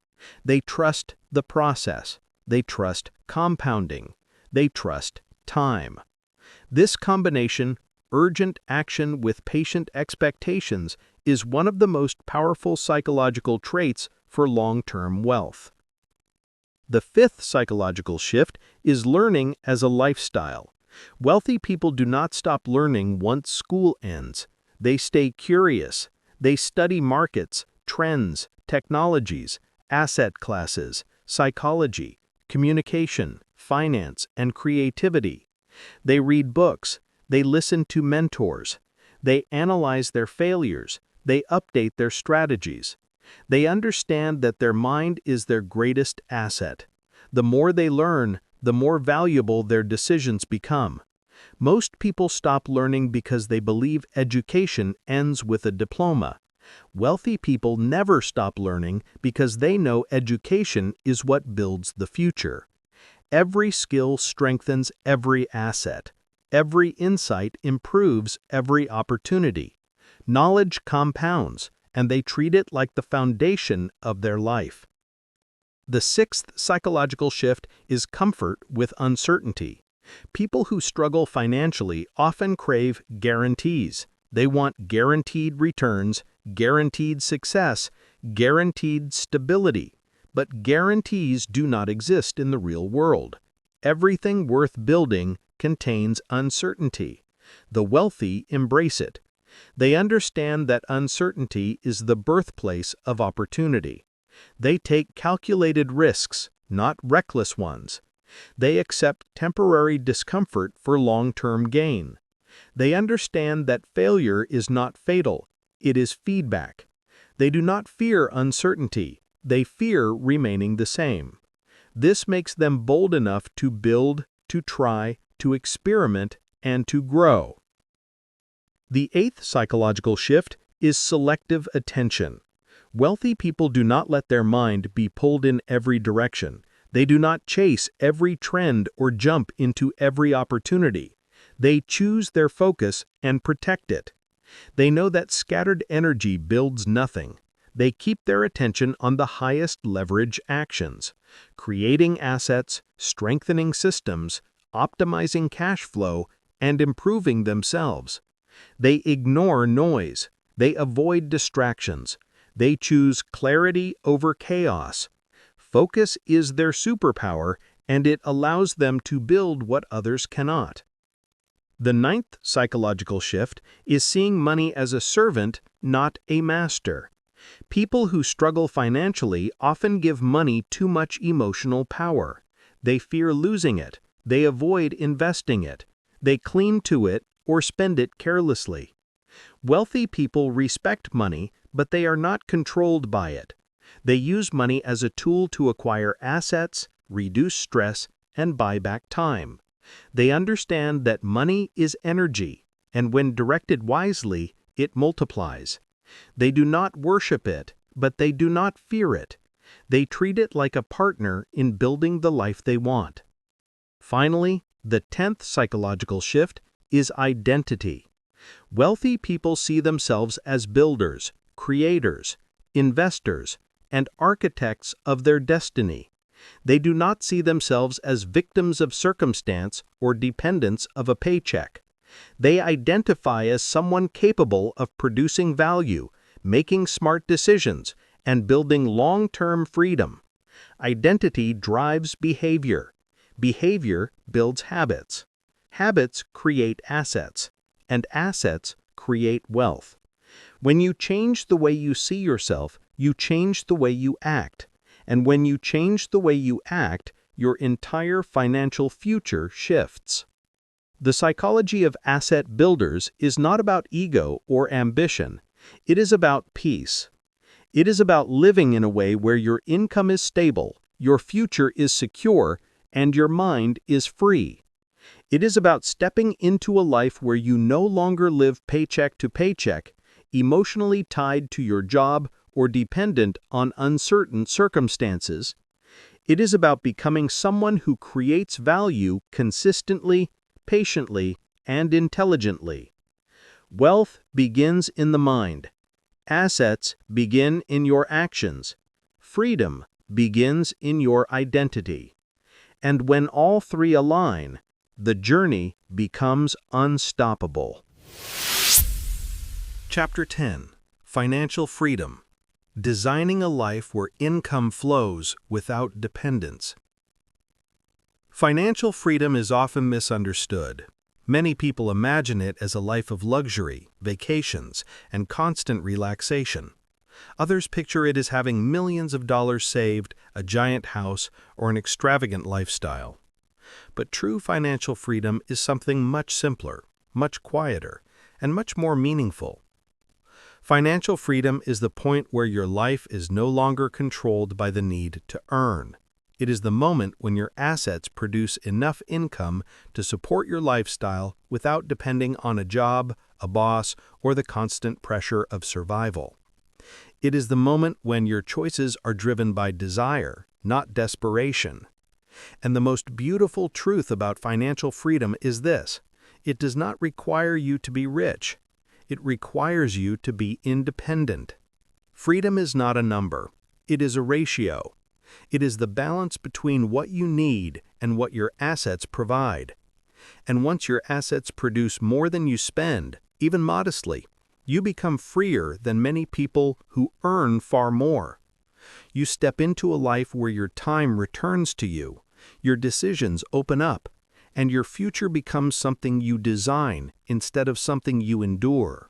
They trust the process. They trust compounding. They trust time. This combination, urgent action with patient expectations, is one of the most powerful psychological traits for long-term wealth. The fifth psychological shift is learning as a lifestyle. Wealthy people do not stop learning once school ends. They stay curious. They study markets, trends, technologies, asset classes, psychology, communication, finance, and creativity. They read books. They listen to mentors. They analyze their failures. They update their strategies. They understand that their mind is their greatest asset. The more they learn, the more valuable their decisions become. Most people stop learning because they believe education ends with a diploma. Wealthy people never stop learning because they know education is what builds the future. Every skill strengthens every asset. Every insight improves every opportunity. Knowledge compounds, and they treat it like the foundation of their life. The sixth psychological shift is comfort with uncertainty. People who struggle financially often crave guarantees. They want guaranteed returns, guaranteed success, guaranteed stability. But guarantees do not exist in the real world. Everything worth building contains uncertainty. The wealthy embrace it. They understand that uncertainty is the birthplace of opportunity. They take calculated risks, not reckless ones. They accept temporary discomfort for long-term gain. They understand that failure is not fatal, it is feedback. They do not fear uncertainty, they fear remaining the same. This makes them bold enough to build, to try, to experiment, and to grow. The eighth psychological shift is selective attention. Wealthy people do not let their mind be pulled in every direction. They do not chase every trend or jump into every opportunity. They choose their focus and protect it. They know that scattered energy builds nothing. They keep their attention on the highest leverage actions, creating assets, strengthening systems, optimizing cash flow, and improving themselves. They ignore noise. They avoid distractions. They choose clarity over chaos. Focus is their superpower, and it allows them to build what others cannot. The ninth psychological shift is seeing money as a servant, not a master. People who struggle financially often give money too much emotional power. They fear losing it. They avoid investing it. They cling to it or spend it carelessly. Wealthy people respect money, but they are not controlled by it. They use money as a tool to acquire assets, reduce stress, and buy back time. They understand that money is energy, and when directed wisely, it multiplies. They do not worship it, but they do not fear it. They treat it like a partner in building the life they want. Finally, the 10th psychological shift is identity. Wealthy people see themselves as builders, creators, investors, and architects of their destiny. They do not see themselves as victims of circumstance or dependents of a paycheck. They identify as someone capable of producing value, making smart decisions, and building long-term freedom. Identity drives behavior. Behavior builds habits. Habits create assets, and assets create wealth. When you change the way you see yourself, you change the way you act. And when you change the way you act, your entire financial future shifts. The psychology of asset builders is not about ego or ambition. It is about peace. It is about living in a way where your income is stable, your future is secure, and your mind is free. It is about stepping into a life where you no longer live paycheck to paycheck, emotionally tied to your job or dependent on uncertain circumstances. It is about becoming someone who creates value consistently, patiently, and intelligently. Wealth begins in the mind. Assets begin in your actions. Freedom begins in your identity. And when all three align, the journey becomes unstoppable. Chapter 10. Financial Freedom. Designing a life where income flows without dependence. Financial freedom is often misunderstood. Many people imagine it as a life of luxury, vacations, and constant relaxation. Others picture it as having millions of dollars saved, a giant house, or an extravagant lifestyle. But true financial freedom is something much simpler, much quieter, and much more meaningful. Financial freedom is the point where your life is no longer controlled by the need to earn. It is the moment when your assets produce enough income to support your lifestyle without depending on a job, a boss, or the constant pressure of survival. It is the moment when your choices are driven by desire, not desperation. And the most beautiful truth about financial freedom is this: it does not require you to be rich. It requires you to be independent. Freedom is not a number. It is a ratio. It is the balance between what you need and what your assets provide. And once your assets produce more than you spend, even modestly, you become freer than many people who earn far more. You step into a life where your time returns to you, your decisions open up, and your future becomes something you design instead of something you endure.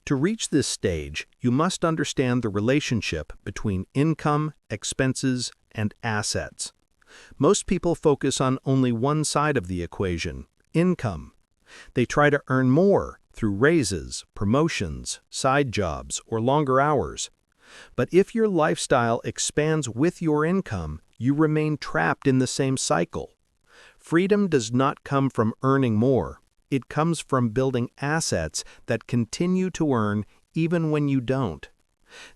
To reach this stage, you must understand the relationship between income, expenses, and assets. Most people focus on only one side of the equation, income. They try to earn more through raises, promotions, side jobs, or longer hours. But if your lifestyle expands with your income, you remain trapped in the same cycle. Freedom does not come from earning more. It comes from building assets that continue to earn even when you don't.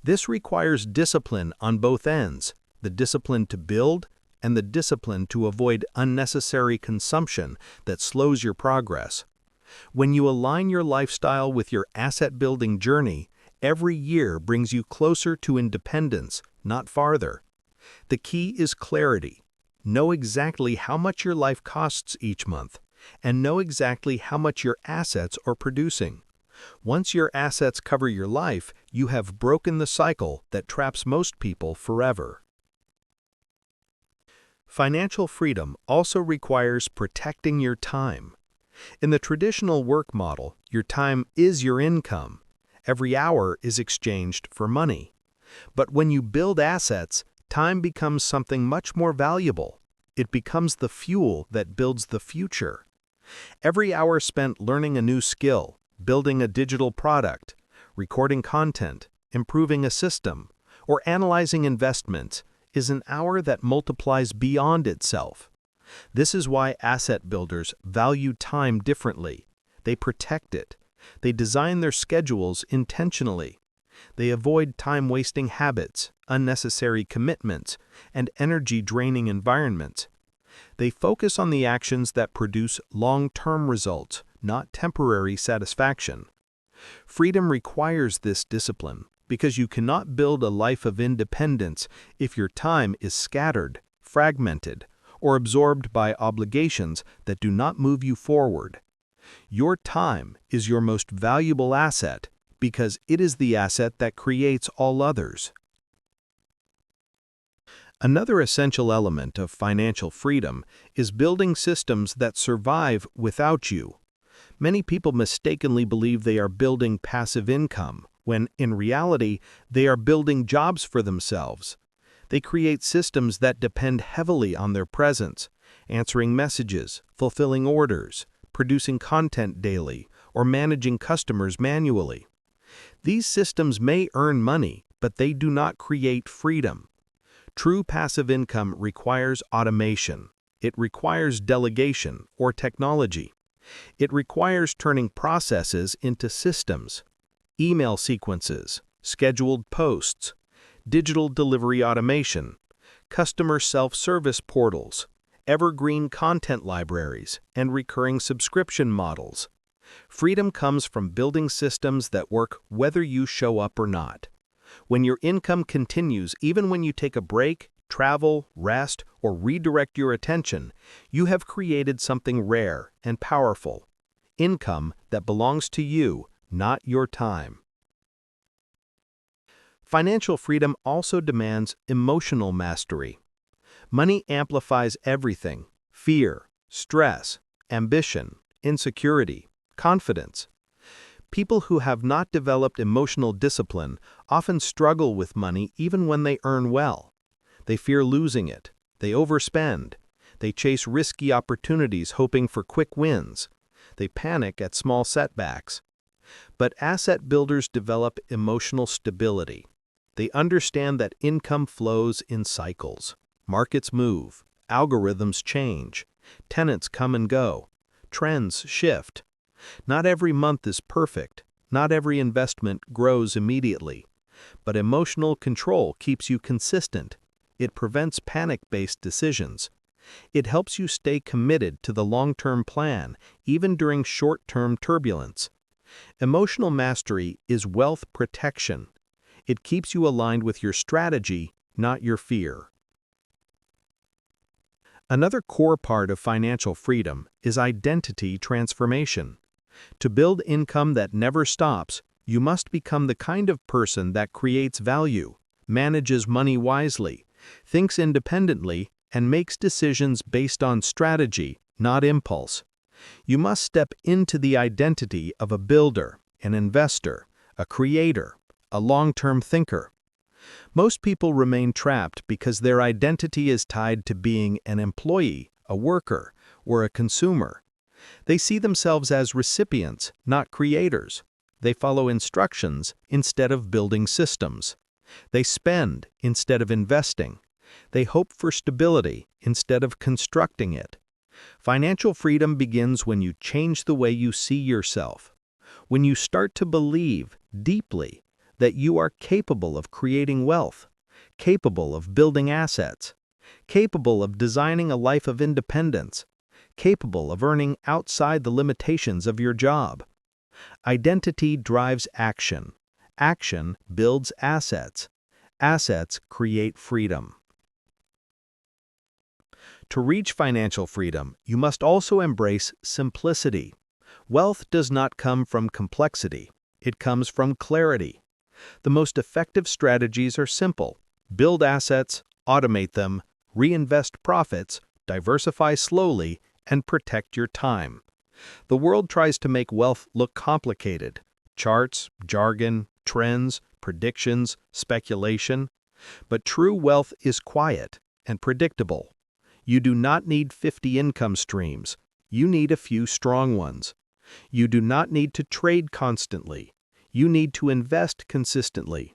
This requires discipline on both ends, the discipline to build and the discipline to avoid unnecessary consumption that slows your progress. When you align your lifestyle with your asset-building journey, every year brings you closer to independence, not farther. The key is clarity. Know exactly how much your life costs each month, and know exactly how much your assets are producing. Once your assets cover your life, you have broken the cycle that traps most people forever. Financial freedom also requires protecting your time. In the traditional work model, your time is your income. Every hour is exchanged for money. But when you build assets, time becomes something much more valuable. It becomes the fuel that builds the future. Every hour spent learning a new skill, building a digital product, recording content, improving a system, or analyzing investments is an hour that multiplies beyond itself. This is why asset builders value time differently. They protect it. They design their schedules intentionally. They avoid time-wasting habits, unnecessary commitments, and energy-draining environments. They focus on the actions that produce long-term results, not temporary satisfaction. Freedom requires this discipline because you cannot build a life of independence if your time is scattered, fragmented, or absorbed by obligations that do not move you forward. Your time is your most valuable asset because it is the asset that creates all others. Another essential element of financial freedom is building systems that survive without you. Many people mistakenly believe they are building passive income, when in reality, they are building jobs for themselves. They create systems that depend heavily on their presence, answering messages, fulfilling orders, producing content daily, or managing customers manually. These systems may earn money, but they do not create freedom. True passive income requires automation. It requires delegation or technology. It requires turning processes into systems. Email sequences, scheduled posts, digital delivery automation, customer self-service portals, evergreen content libraries, and recurring subscription models. Freedom comes from building systems that work whether you show up or not. When your income continues even when you take a break, travel, rest, or redirect your attention, you have created something rare and powerful. Income that belongs to you, not your time. Financial freedom also demands emotional mastery. Money amplifies everything: fear, stress, ambition, insecurity, confidence. People who have not developed emotional discipline often struggle with money even when they earn well. They fear losing it. They overspend. They chase risky opportunities hoping for quick wins. They panic at small setbacks. But asset builders develop emotional stability. They understand that income flows in cycles. Markets move. Algorithms change. Tenants come and go. Trends shift. Not every month is perfect. Not every investment grows immediately. But emotional control keeps you consistent. It prevents panic-based decisions. It helps you stay committed to the long-term plan, even during short-term turbulence. Emotional mastery is wealth protection. It keeps you aligned with your strategy, not your fear. Another core part of financial freedom is identity transformation. To build income that never stops, you must become the kind of person that creates value, manages money wisely, thinks independently, and makes decisions based on strategy, not impulse. You must step into the identity of a builder, an investor, a creator, a long-term thinker. Most people remain trapped because their identity is tied to being an employee, a worker, or a consumer. They see themselves as recipients, not creators. They follow instructions instead of building systems. They spend instead of investing. They hope for stability instead of constructing it. Financial freedom begins when you change the way you see yourself. When you start to believe deeply that you are capable of creating wealth, capable of building assets, capable of designing a life of independence, capable of earning outside the limitations of your job. Identity drives action. Action builds assets. Assets create freedom. To reach financial freedom, you must also embrace simplicity. Wealth does not come from complexity. It comes from clarity. The most effective strategies are simple: build assets, automate them, reinvest profits, diversify slowly, and protect your time. The world tries to make wealth look complicated: charts, jargon, trends, predictions, speculation. But true wealth is quiet and predictable. You do not need 50 income streams. You need a few strong ones. You do not need to trade constantly. You need to invest consistently.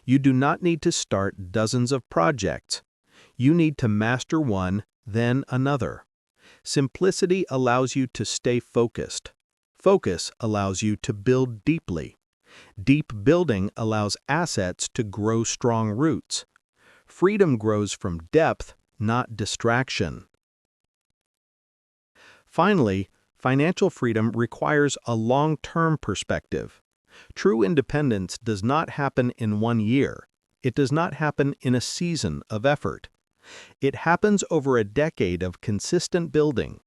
You do not need to start dozens of projects. You need to master one, then another. Simplicity allows you to stay focused. Focus allows you to build deeply. Deep building allows assets to grow strong roots. Freedom grows from depth, not distraction. Finally, financial freedom requires a long-term perspective. True independence does not happen in 1 year. It does not happen in a season of effort. It happens over a decade of consistent building.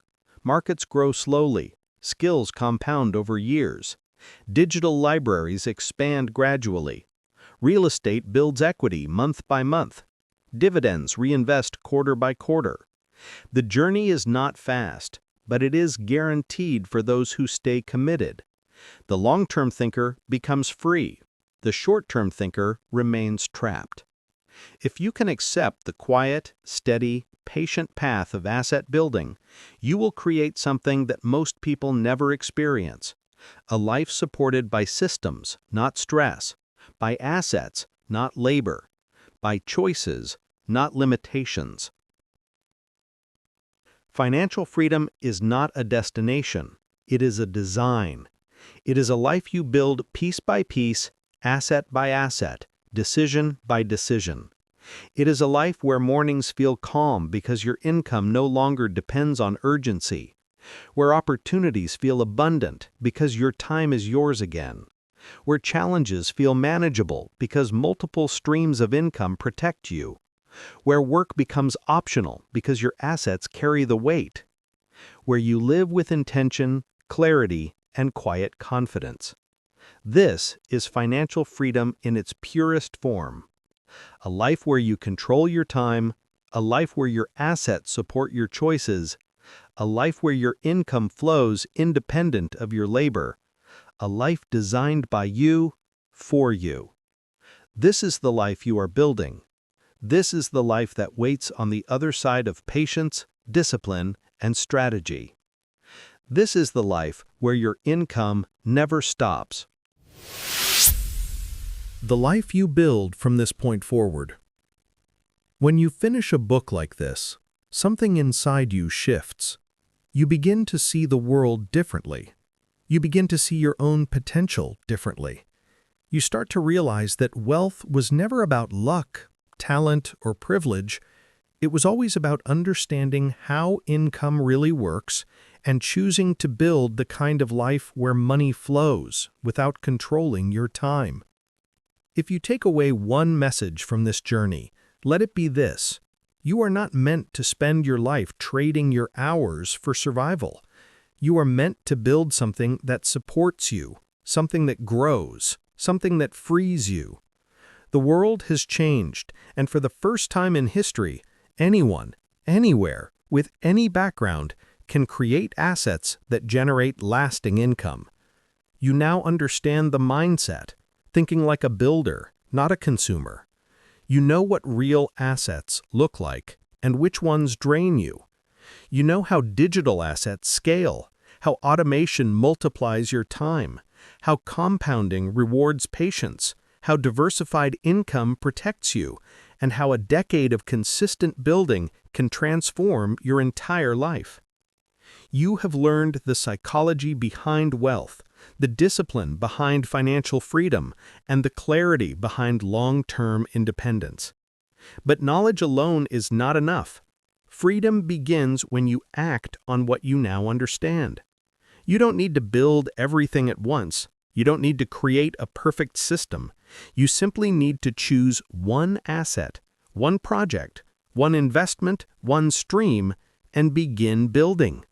Markets grow slowly. Skills compound over years. Digital libraries expand gradually. Real estate builds equity month by month. Dividends reinvest quarter by quarter. The journey is not fast, but it is guaranteed for those who stay committed. The long-term thinker becomes free. The short-term thinker remains trapped. If you can accept the quiet, steady, patient path of asset building, you will create something that most people never experience: a life supported by systems, not stress, by assets, not labor, by choices, not limitations. Financial freedom is not a destination. It is a design. It is a life you build piece by piece, asset by asset, decision by decision. It is a life where mornings feel calm because your income no longer depends on urgency, where opportunities feel abundant because your time is yours again, where challenges feel manageable because multiple streams of income protect you, where work becomes optional because your assets carry the weight, where you live with intention, clarity, and quiet confidence. This is financial freedom in its purest form. A life where you control your time, a life where your assets support your choices, a life where your income flows independent of your labor, a life designed by you, for you. This is the life you are building. This is the life that waits on the other side of patience, discipline, and strategy. This is the life where your income never stops. The life you build from this point forward. When you finish a book like this, something inside you shifts. You begin to see the world differently. You begin to see your own potential differently. You start to realize that wealth was never about luck, talent, or privilege. It was always about understanding how income really works and choosing to build the kind of life where money flows without controlling your time. If you take away one message from this journey, let it be this: you are not meant to spend your life trading your hours for survival. You are meant to build something that supports you, something that grows, something that frees you. The world has changed, and for the first time in history, anyone, anywhere, with any background, can create assets that generate lasting income. You now understand the mindset, thinking like a builder, not a consumer. You know what real assets look like and which ones drain you. You know how digital assets scale, how automation multiplies your time, how compounding rewards patience, how diversified income protects you, and how a decade of consistent building can transform your entire life. You have learned the psychology behind wealth, the discipline behind financial freedom, and the clarity behind long-term independence. But knowledge alone is not enough. Freedom begins when you act on what you now understand. You don't need to build everything at once. You don't need to create a perfect system. You simply need to choose one asset, one project, one investment, one stream, and begin building.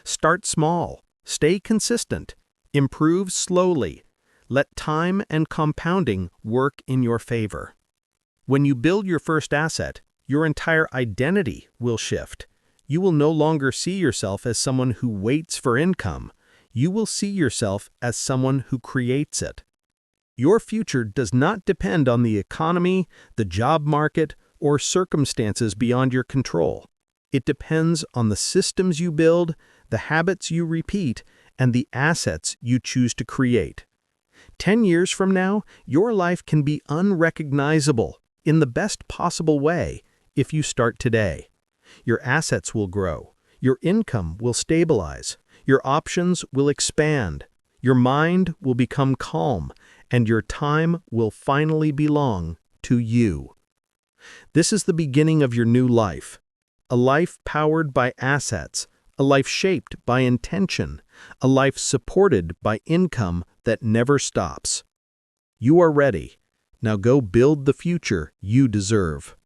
Start small, stay consistent, improve slowly. Let time and compounding work in your favor. When you build your first asset, your entire identity will shift. You will no longer see yourself as someone who waits for income. You will see yourself as someone who creates it. Your future does not depend on the economy, the job market, or circumstances beyond your control. It depends on the systems you build, the habits you repeat, and the assets you choose to create. 10 years from now, your life can be unrecognizable in the best possible way if you start today. Your assets will grow, your income will stabilize, your options will expand, your mind will become calm, and your time will finally belong to you. This is the beginning of your new life, a life powered by assets, a life shaped by intention, a life supported by income that never stops. You are ready. Now go build the future you deserve.